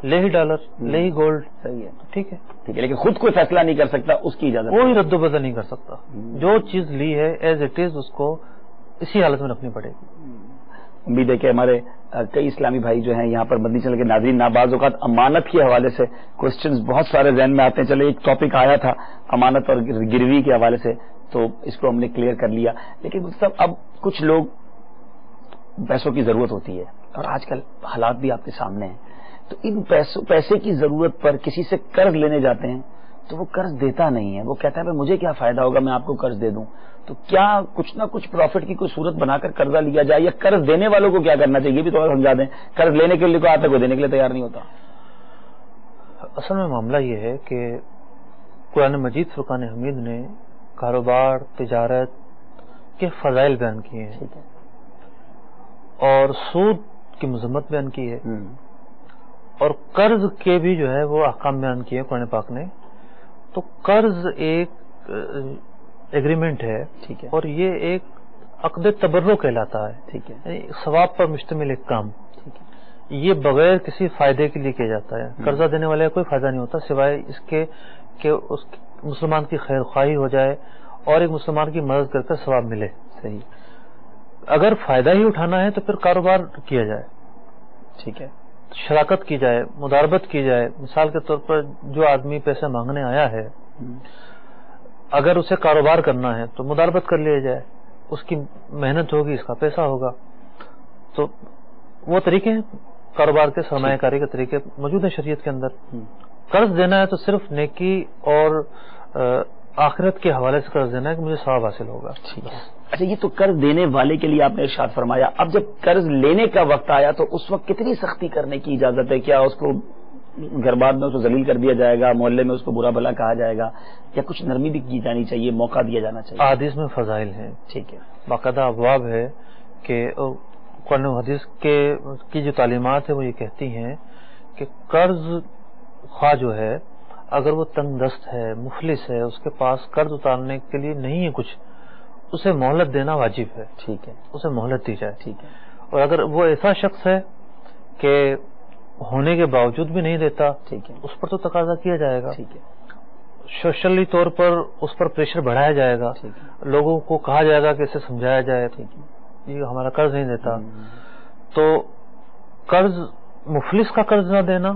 S4: لے ہی ڈالر، لے ہی گولڈ،
S3: صحیح ہے،
S4: ٹھیک ہے،
S3: ٹھیک ہے، لیکن خود کوئی فیصلہ نہیں کر سکتا، اس کی اجازت
S4: کوئی رد و بدل نہیں کر سکتا، جو چیز لی ہے ایز اٹ از اس کو اسی حالت میں رکھنی پڑے گی۔
S3: امید ہے کہ ہمارے کئی اسلامی بھائی جو ہیں یہاں پر مدنی چینل کے ناظرین، بعض اوقات امانت کے حوالے سے کوسچنز بہت سارے ذہن میں آتے ہیں، چلے ایک ٹاپک آیا تھا امانت اور گروی کے حوالے سے، تو اس کو ہم نے کلیئر کر لیا، لیکن مطلب اب کچھ لوگ پیسوں کی ضرورت ہوتی ہے اور آج کل حالات بھی آپ کے سامنے ہیں، تو ان پیسے کی ضرورت پر کسی سے قرض لینے جاتے ہیں تو وہ قرض دیتا نہیں ہے، وہ کہتا ہے مجھے کیا فائدہ ہوگا میں آپ کو قرض دے دوں، تو کیا کچھ نہ کچھ پروفٹ کی کوئی صورت بنا کر قرضہ لیا جائے، یا قرض دینے والوں کو کیا کرنا چاہیے یہ بھی تھوڑا سمجھا دیں، قرض لینے کے لیے کوئی آتا ہے کوئی دینے کے لیے تیار نہیں ہوتا؟
S4: اصل میں معاملہ یہ ہے کہ قرآن مجید فرقان حمید نے کاروبار، تجارت کے فضائل بیان کیے ہیں اور سود کی مذمت بیان کی ہے، اور قرض کے بھی جو ہے وہ احکام بیان کیے قرآن پاک نے۔ تو قرض ایک ایگریمنٹ ہے، ٹھیک ہے، اور یہ ایک عقد تبرع کہلاتا ہے، ٹھیک ہے، یعنی ثواب پر مشتمل ایک کام، ٹھیک ہے، یہ بغیر کسی فائدے کے لیے کیا جاتا ہے۔ قرضہ دینے والے کا کوئی فائدہ نہیں ہوتا سوائے اس کے کہ اس مسلمان کی خیر خواہی ہو جائے اور ایک مسلمان کی مدد کر کر ثواب ملے۔ صحیح، اگر فائدہ ہی اٹھانا ہے تو پھر کاروبار کیا جائے، ٹھیک ہے، شراکت کی جائے، مداربت کی جائے۔ مثال کے طور پر جو آدمی پیسے مانگنے آیا ہے، اگر اسے کاروبار کرنا ہے تو مداربت کر لیا جائے، اس کی محنت ہوگی، اس کا پیسہ ہوگا، تو وہ طریقے ہیں کاروبار کے، سرمایہ کاری کے طریقے موجود ہیں شریعت کے اندر۔ قرض دینا ہے تو صرف نیکی اور آخرت کے حوالے سے قرض دینا ہے کہ مجھے ثواب حاصل ہوگا۔
S3: اچھا، یہ تو قرض دینے والے کے لیے آپ نے ارشاد فرمایا، اب جب قرض لینے کا وقت آیا تو اس وقت کتنی سختی کرنے کی اجازت ہے؟ کیا اس کو گھر بعد میں اس کو ذلیل کر دیا جائے گا، محلے میں اس کو برا بھلا کہا جائے گا، یا کچھ نرمی بھی کی جانی چاہیے، موقع دیا جانا چاہیے؟
S4: احادیث میں فضائل ہیں، ٹھیک ہے، باقاعدہ ابواب ہے کہ قرآن و حدیث کی جو تعلیمات ہے وہ یہ کہتی ہیں کہ قرض خواہ جو ہے اگر وہ تنگ دست ہے، مفلس ہے، اس کے پاس قرض اتارنے کے لیے نہیں ہے کچھ، اسے مہلت دینا واجب ہے.
S3: ٹھیک ہے،
S4: اسے مہلت دی جائے.
S3: ٹھیک ہے.
S4: اور اگر وہ ایسا شخص ہے کہ ہونے کے باوجود بھی نہیں دیتا،
S3: ٹھیک ہے،
S4: اس پر تو تقاضا کیا جائے گا.
S3: ٹھیک ہے.
S4: سوشلی طور پر اس پر پریشر بڑھایا جائے گا، لوگوں کو کہا جائے گا کہ اسے سمجھایا جائے یہ ہمارا قرض نہیں دیتا. تو قرض، مفلس کا قرض نہ دینا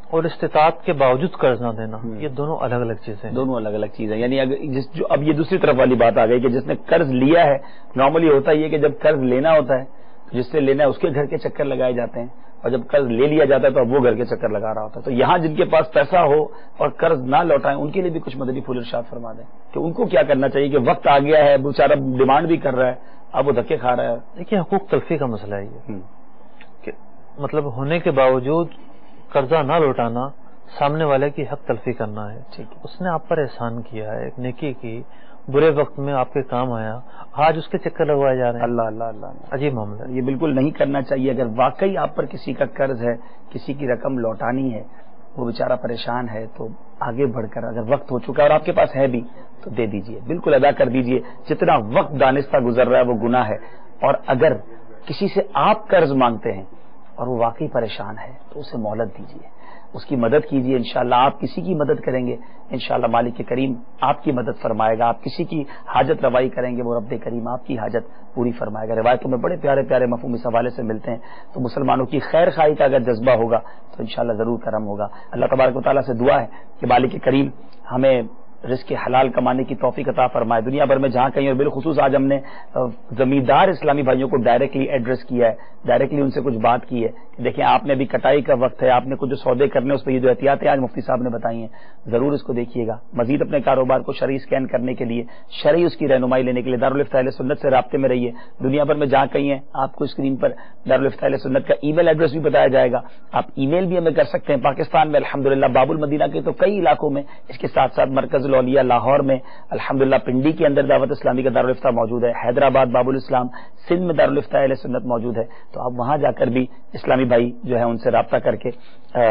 S4: اور استطاعت کے باوجود قرض نہ دینا، یہ دونوں الگ الگ چیزیں ہیں.
S3: دونوں الگ الگ چیزیں. یعنی اب یہ دوسری طرف والی بات آ گئی کہ جس نے قرض لیا ہے، نارملی ہوتا یہ کہ جب قرض لینا ہوتا ہے تو جس سے لینا ہے اس کے گھر کے چکر لگائے جاتے ہیں، اور جب قرض لے لیا جاتا ہے تو اب وہ گھر کے چکر لگا رہا ہوتا ہے. تو یہاں جن کے پاس پیسہ ہو اور قرض نہ لوٹائیں ان کے لیے بھی کچھ مدنی پھول ارشاد فرما دیں کہ ان کو کیا کرنا چاہیے کہ وقت آ گیا ہے، بیچارہ ڈیمانڈ بھی کر رہا ہے، اب وہ دھکے کھا رہا ہے.
S4: دیکھیے حقوق تلفی کا مسئلہ ہے یہ کہ مطلب ہونے کے باوجود قرضہ نہ لوٹانا، سامنے والے کی حق تلفی کرنا ہے. اس نے آپ پر احسان کیا ہے، ایک نیکی کی، برے وقت میں آپ کے کام آیا، آج اس کے چکر لگوائے جا رہے ہیں.
S3: اللہ اللہ اللہ،
S4: عجیب معاملہ.
S3: یہ بالکل نہیں کرنا چاہیے. اگر واقعی آپ پر کسی کا قرض ہے، کسی کی رقم لوٹانی ہے، وہ بیچارہ پریشان ہے، تو آگے بڑھ کر اگر وقت ہو چکا ہے اور آپ کے پاس ہے بھی تو دے دیجئے، بالکل ادا کر دیجئے. جتنا وقت دانستہ گزر رہا ہے وہ گناہ ہے. اور اگر کسی سے آپ قرض مانگتے ہیں اور وہ واقعی پریشان ہے تو اسے مہلت دیجئے، اس کی مدد کیجیے. انشاءاللہ آپ کسی کی مدد کریں گے، انشاءاللہ مالک کریم آپ کی مدد فرمائے گا. آپ کسی کی حاجت روائی کریں گے، وہ رب کریم آپ کی حاجت پوری فرمائے گا. روایتوں میں بڑے پیارے پیارے مفہوم اس حوالے سے ملتے ہیں. تو مسلمانوں کی خیر خواہی کا اگر جذبہ ہوگا تو انشاءاللہ ضرور کرم ہوگا. اللہ تبارک و تعالیٰ سے دعا ہے کہ مالک کریم ہمیں رزق حلال کمانے کی توفیق عطا فرمائے. دنیا بھر میں جہاں کہیں، اور بالخصوص آج ہم نے زمیندار اسلامی بھائیوں کو ڈائریکٹلی ایڈریس کیا ہے، ڈائریکٹلی ان سے کچھ بات کی ہے کہ دیکھیں آپ نے ابھی کٹائی کا وقت ہے، آپ نے کچھ جو سودے کرنے اس پہ یہ جو احتیاطیں آج مفتی صاحب نے بتائی ہیں ضرور اس کو دیکھیے گا. مزید اپنے کاروبار کو شرعی اسکین کرنے کے لیے، شرعی اس کی رہنمائی لینے کے لیے دارالفتاء اہل سنت سے رابطے میں رہیے. دنیا بھر میں جہاں کہیں ہیں آپ کو اسکرین پر دارالفتاء اہل سنت کا ای میل ایڈریس بھی بتایا جائے گا. آپ ای میل بھی ہمیں کر سکتے ہیں. پاکستان میں الحمدللہ باب المدینہ کے تو کئی علاقوں میں، اس کے ساتھ ساتھ مرکز الاولیاء لاہور میں الحمدللہ، پنڈی کے اندر دعوت اسلامی کا دارالفتاء موجود ہے، حیدرآباد باب الاسلام، سندھ میں دارالفتاء اہل سنت موجود ہے. تو آپ وہاں جا کر بھی اسلامی بھائی جو ہے ان سے رابطہ کر کے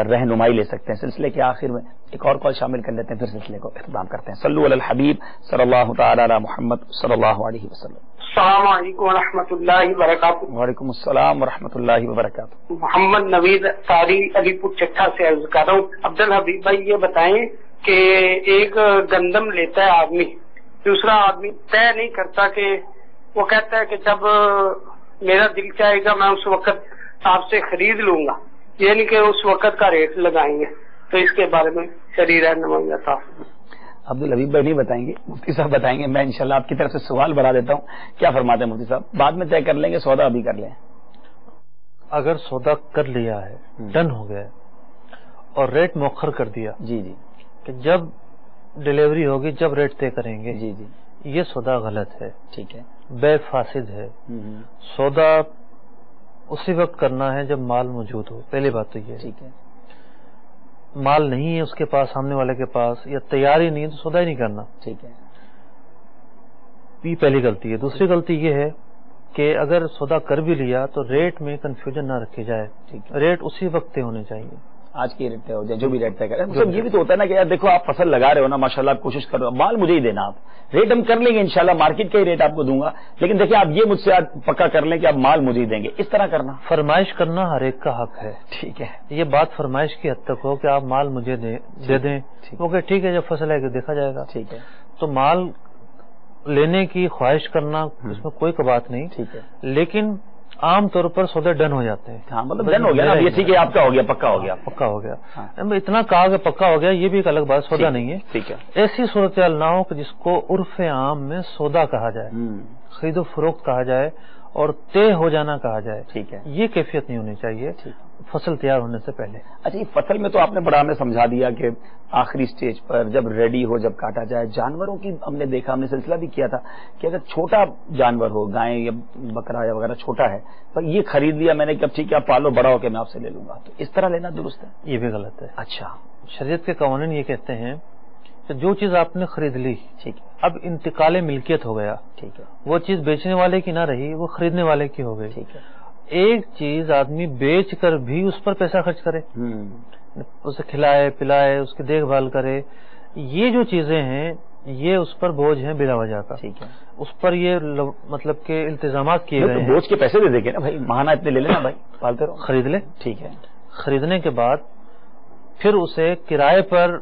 S3: رہنمائی لے سکتے ہیں. سلسلے کے آخر میں ایک اور کال شامل کر لیتے ہیں، پھر سلسلے کو اختتام کرتے ہیں. صلو علی الحبیب صلی اللہ تعالی علی محمد صلی اللہ علیہ وسلم.
S9: السلام علیکم ورحمۃ اللہ وبرکاتہ.
S3: وعلیکم السلام ورحمۃ اللہ وبرکاتہ.
S9: محمد نوید قاری علی پور چٹھا سے عرض کر رہا ہوں. عبدالحبیب بھائی یہ بتائیں کہ ایک گندم لیتا ہے آدمی، دوسرا آدمی طے نہیں کرتا، کہ وہ کہتا ہے کہ جب میرا دل چاہے گا میں اس وقت آپ سے خرید لوں گا، یعنی کہ اس وقت کا ریٹ لگائیں گے. تو اس کے بارے میں شرعی رہنمائی عطا.
S3: عبدالحبیب بھائی نہیں بتائیں گے، مفتی صاحب بتائیں گے. میں انشاءاللہ آپ کی طرف سے سوال بڑھا دیتا ہوں. کیا فرماتے ہیں مفتی صاحب؟ بعد میں طے کر لیں گے، سودا ابھی کر لیں.
S4: اگر سودا کر لیا ہے، ڈن ہو گیا اور ریٹ مؤخر کر دیا،
S3: جی جی،
S4: کہ جب ڈیلیوری ہوگی جب ریٹ طے کریں گے،
S3: جی جی،
S4: یہ سودا غلط ہے.
S3: ٹھیک ہے،
S4: بے فاسد ہے. سودا اسی وقت کرنا ہے جب مال موجود ہو. پہلی بات تو یہ.
S3: ٹھیک ہے.
S4: مال نہیں ہے اس کے پاس، سامنے والے کے پاس، یا تیار ہی نہیں ہے تو سودا ہی نہیں کرنا.
S3: ٹھیک ہے.
S4: یہ پہلی غلطی ہے. دوسری غلطی یہ ہے کہ اگر سودا کر بھی لیا تو ریٹ میں کنفیوژن نہ رکھی جائے. ریٹ اسی وقت طے ہونے چاہیے.
S3: آج کی ریٹ طے ہو جائے، جو بھی ریٹ طے کرے. مطلب یہ بھی تو ہوتا ہے نا کہ یار دیکھو آپ فصل لگا رہے ہو نا، ماشاءاللہ آپ کوشش کر رہے ہو، مال مجھے ہی دینا. آپ ریٹ ہم کر لیں گے انشاءاللہ، مارکیٹ کا ہی ریٹ آپ کو دوں گا، لیکن دیکھیں آپ یہ مجھ سے آج پکا کر لیں کہ آپ مال مجھے ہی دیں گے. اس طرح کرنا،
S4: فرمائش کرنا ہر ایک کا حق ہے.
S3: ٹھیک ہے.
S4: یہ بات فرمائش کی حد تک ہو کہ آپ مال مجھے دے دیں، وہ کہ ٹھیک ہے جب فصل ہے کہ دیکھا جائے گا.
S3: ٹھیک ہے.
S4: تو مال لینے کی خواہش کرنا اس میں کوئی بات نہیں.
S3: ٹھیک ہے.
S4: لیکن عام طور پر سودے ڈن ہو جاتے ہیں.
S3: ہاں مطلب ڈن ہو گیا نا، یہ ٹھیک ہے آپ کا ہو گیا، پکا ہو گیا.
S4: پکا ہو گیا. اتنا کہا کہ پکا ہو گیا، یہ بھی ایک الگ بات، سودا نہیں ہے.
S3: ٹھیک ہے.
S4: ایسی صورتحال نہ ہو کہ جس کو عرف عام میں سودا کہا جائے، خرید و فروخت کہا جائے اور طے ہو جانا کہا جائے.
S3: ٹھیک ہے.
S4: یہ کیفیت نہیں ہونی چاہیے فصل تیار ہونے سے پہلے.
S3: اچھا، یہ فصل میں تو آپ نے بڑا ہمیں سمجھا دیا کہ آخری سٹیج پر جب ریڈی ہو، جب کاٹا جائے. جانوروں کی ہم نے دیکھا، ہم نے سلسلہ بھی کیا تھا کہ اگر چھوٹا جانور ہو، گائے یا بکرا یا وغیرہ چھوٹا ہے، پر یہ خرید لیا میں نے کہ اب ٹھیک ہے آپ پالو، بڑا ہو کے میں آپ سے لے لوں گا، تو اس طرح لینا درست ہے؟
S4: یہ بھی غلط ہے.
S3: اچھا،
S4: شریعت کے قوانین یہ کہتے ہیں کہ جو چیز آپ نے خرید لی،
S3: ٹھیک ہے،
S4: اب انتقال ملکیت ہو گیا،
S3: ٹھیک ہے،
S4: وہ چیز بیچنے والے کی نہ رہی، وہ خریدنے والے کی ہو گئی.
S3: ٹھیک ہے.
S4: ایک چیز آدمی بیچ کر بھی اس پر پیسہ خرچ کرے، اسے کھلائے پلائے، اس کی دیکھ بھال کرے، یہ جو چیزیں ہیں یہ اس پر بوجھ ہیں بلا وجہ کا.
S3: ٹھیک ہے،
S4: اس پر یہ مطلب کہ التزامات کیے گئے ہیں.
S3: بوجھ کے پیسے دے دے کے نا بھائی، ماہانہ اتنے لے لینا بھائی، پالتے رہو،
S4: خرید لے.
S3: ٹھیک ہے،
S4: خریدنے کے بعد پھر اسے کرائے پر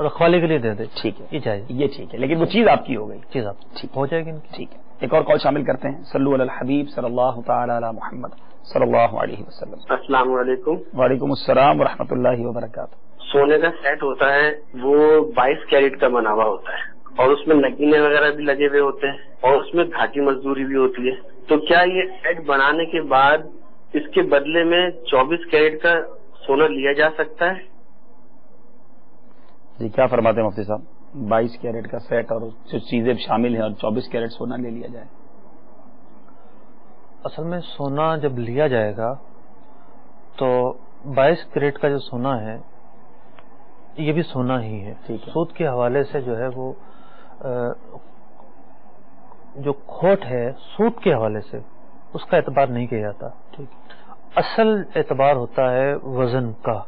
S4: رکھوالی کے لیے دے دے. ٹھیک ہے،
S3: یہ چاہیے، یہ ٹھیک ہے، لیکن وہ چیز آپ کی ہو گئی.
S4: چیز آپ ٹھیک ہو جائے گی.
S3: ٹھیک ہے، ایک اور کال شامل کرتے ہیں. صلو علی الحبیب صلی اللہ تعالی علی محمد صلی اللہ علیہ وسلم.
S13: السلام علیکم.
S3: وعلیکم السلام ورحمۃ اللہ وبرکاتہ.
S13: سونے کا سیٹ ہوتا ہے وہ 22 کیرٹ کا بنا ہوا ہوتا ہے اور اس میں نگینے وغیرہ بھی لگے ہوئے ہوتے ہیں اور اس میں گھاٹی مزدوری بھی ہوتی ہے. تو کیا یہ سیٹ بنانے کے بعد اس کے بدلے میں 24 کیرٹ کا سونا لیا جا سکتا ہے؟
S3: جی کیا فرماتے ہیں مفتی صاحب؟ 22 کیرٹ کا سیٹ اور جو چیزیں شامل ہیں اور 24 کیرٹ سونا لے لیا جائے.
S4: اصل میں سونا جب لیا جائے گا تو 22 کیرٹ کا جو سونا ہے یہ بھی سونا ہی ہے. سود کے حوالے سے جو ہے وہ جو کھوٹ ہے سود کے حوالے سے اس کا اعتبار نہیں کیا جاتا. اصل اعتبار ہوتا ہے وزن کا.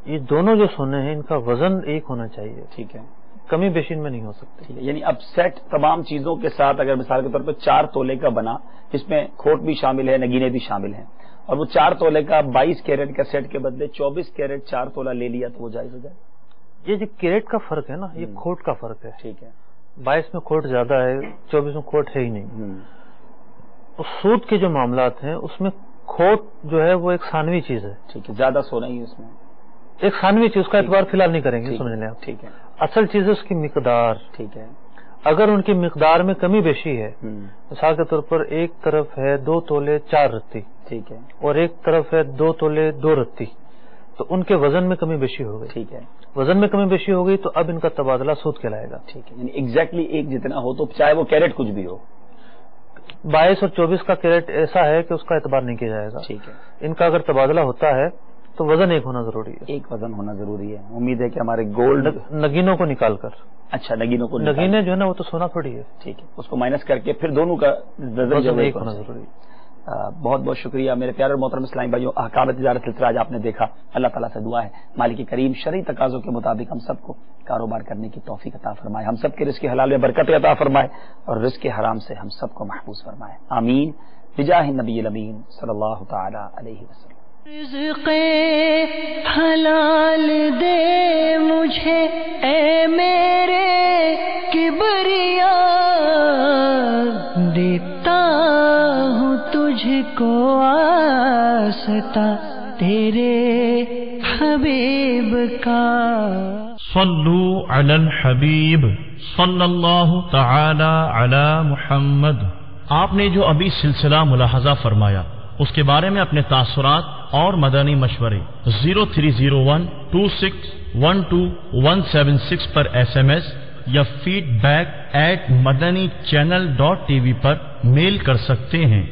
S4: یہ دونوں جو سونے ہیں ان کا وزن ایک ہونا چاہیے. ٹھیک ہے، کمی بیشی میں نہیں ہو سکتی.
S3: یعنی اب سیٹ تمام چیزوں کے ساتھ اگر مثال کے طور پہ 4 تولے کا بنا جس میں کھوٹ بھی شامل ہے، نگینے بھی شامل ہیں، اور وہ 4 تولے کا 22 کیرٹ کا سیٹ کے بدلے 24 کیرٹ 4 تولہ لے لیا تو وہ جائز ہو جائے.
S4: یہ جو کیرٹ کا فرق ہے نا، یہ کھوٹ کا فرق ہے.
S3: ٹھیک ہے،
S4: 22 میں کھوٹ زیادہ ہے، 24 میں کھوٹ ہے ہی نہیں. سود کے جو معاملات ہیں اس میں کھوٹ جو ہے وہ ایک ثانوی چیز ہے.
S3: ٹھیک ہے، زیادہ سونا ہی اس میں
S4: ایک ثانوی چیز کا اعتبار فی الحال نہیں کریں گے. سمجھ لیں آپ.
S3: ٹھیک ہے،
S4: اصل چیز ہے اس کی مقدار.
S3: ٹھیک ہے،
S4: اگر ان کی مقدار میں کمی بیشی ہے، مثال کے طور پر ایک طرف ہے 2 تولے 4 رتی،
S3: ٹھیک ہے، اور
S4: ایک طرف ہے 2 تولے 2 رتی، تو ان کے وزن میں کمی بیشی ہو گئی.
S3: ٹھیک ہے،
S4: وزن میں کمی بیشی ہو گئی تو اب ان کا تبادلہ سود کہلائے گا.
S3: ٹھیک ہے، یعنی ایگزیکٹلی ایک جتنا ہو تو چاہے وہ کیرٹ کچھ بھی ہو.
S4: 22 اور 24 کا کیرٹ ایسا ہے کہ اس کا اعتبار نہیں کیا جائے گا.
S3: ٹھیک ہے،
S4: ان کا اگر تبادلہ ہوتا ہے تو وزن ایک ہونا ضروری ہے.
S3: ایک وزن ہونا ضروری ہے. امید ہے کہ ہمارے گولڈ
S4: نگینوں کو نکال کر.
S3: اچھا،
S4: نگینے جو ہے نا وہ تو سونا تھوڑی ہے.
S3: ٹھیک ہے، اس کو مائنس کر کے پھر دونوں کا
S4: وزن ایک ہونا ضروری ہے.
S3: بہت بہت شکریہ میرے پیارے محترم اسلامی بھائیوں. احکام تجارت سلسلہ آج آپ نے دیکھا. اللہ تعالیٰ سے دعا ہے مالک کریم شرعی تقاضوں کے مطابق ہم سب کو کاروبار کرنے کی توفیق عطا فرمائے، ہم سب کے رزق حلال میں برکت عطا فرمائے اور رزق حرام سے ہم سب کو محفوظ فرمائے. آمین بجاہ النبی الامین صلی اللہ تعالی علیہ وسلم.
S2: رزق حلال دے مجھے اے میرے کبریا، دیتا ہوں تجھ کو آستا تیرے حبیب کا.
S14: صلو علی الحبیب صلی اللہ تعالی علی محمد. آپ نے جو ابھی سلسلہ ملاحظہ فرمایا اس کے بارے میں اپنے تاثرات اور مدنی مشورے 030126127176 پر SMS یا feedback@madanichannel.tv پر میل کر سکتے ہیں.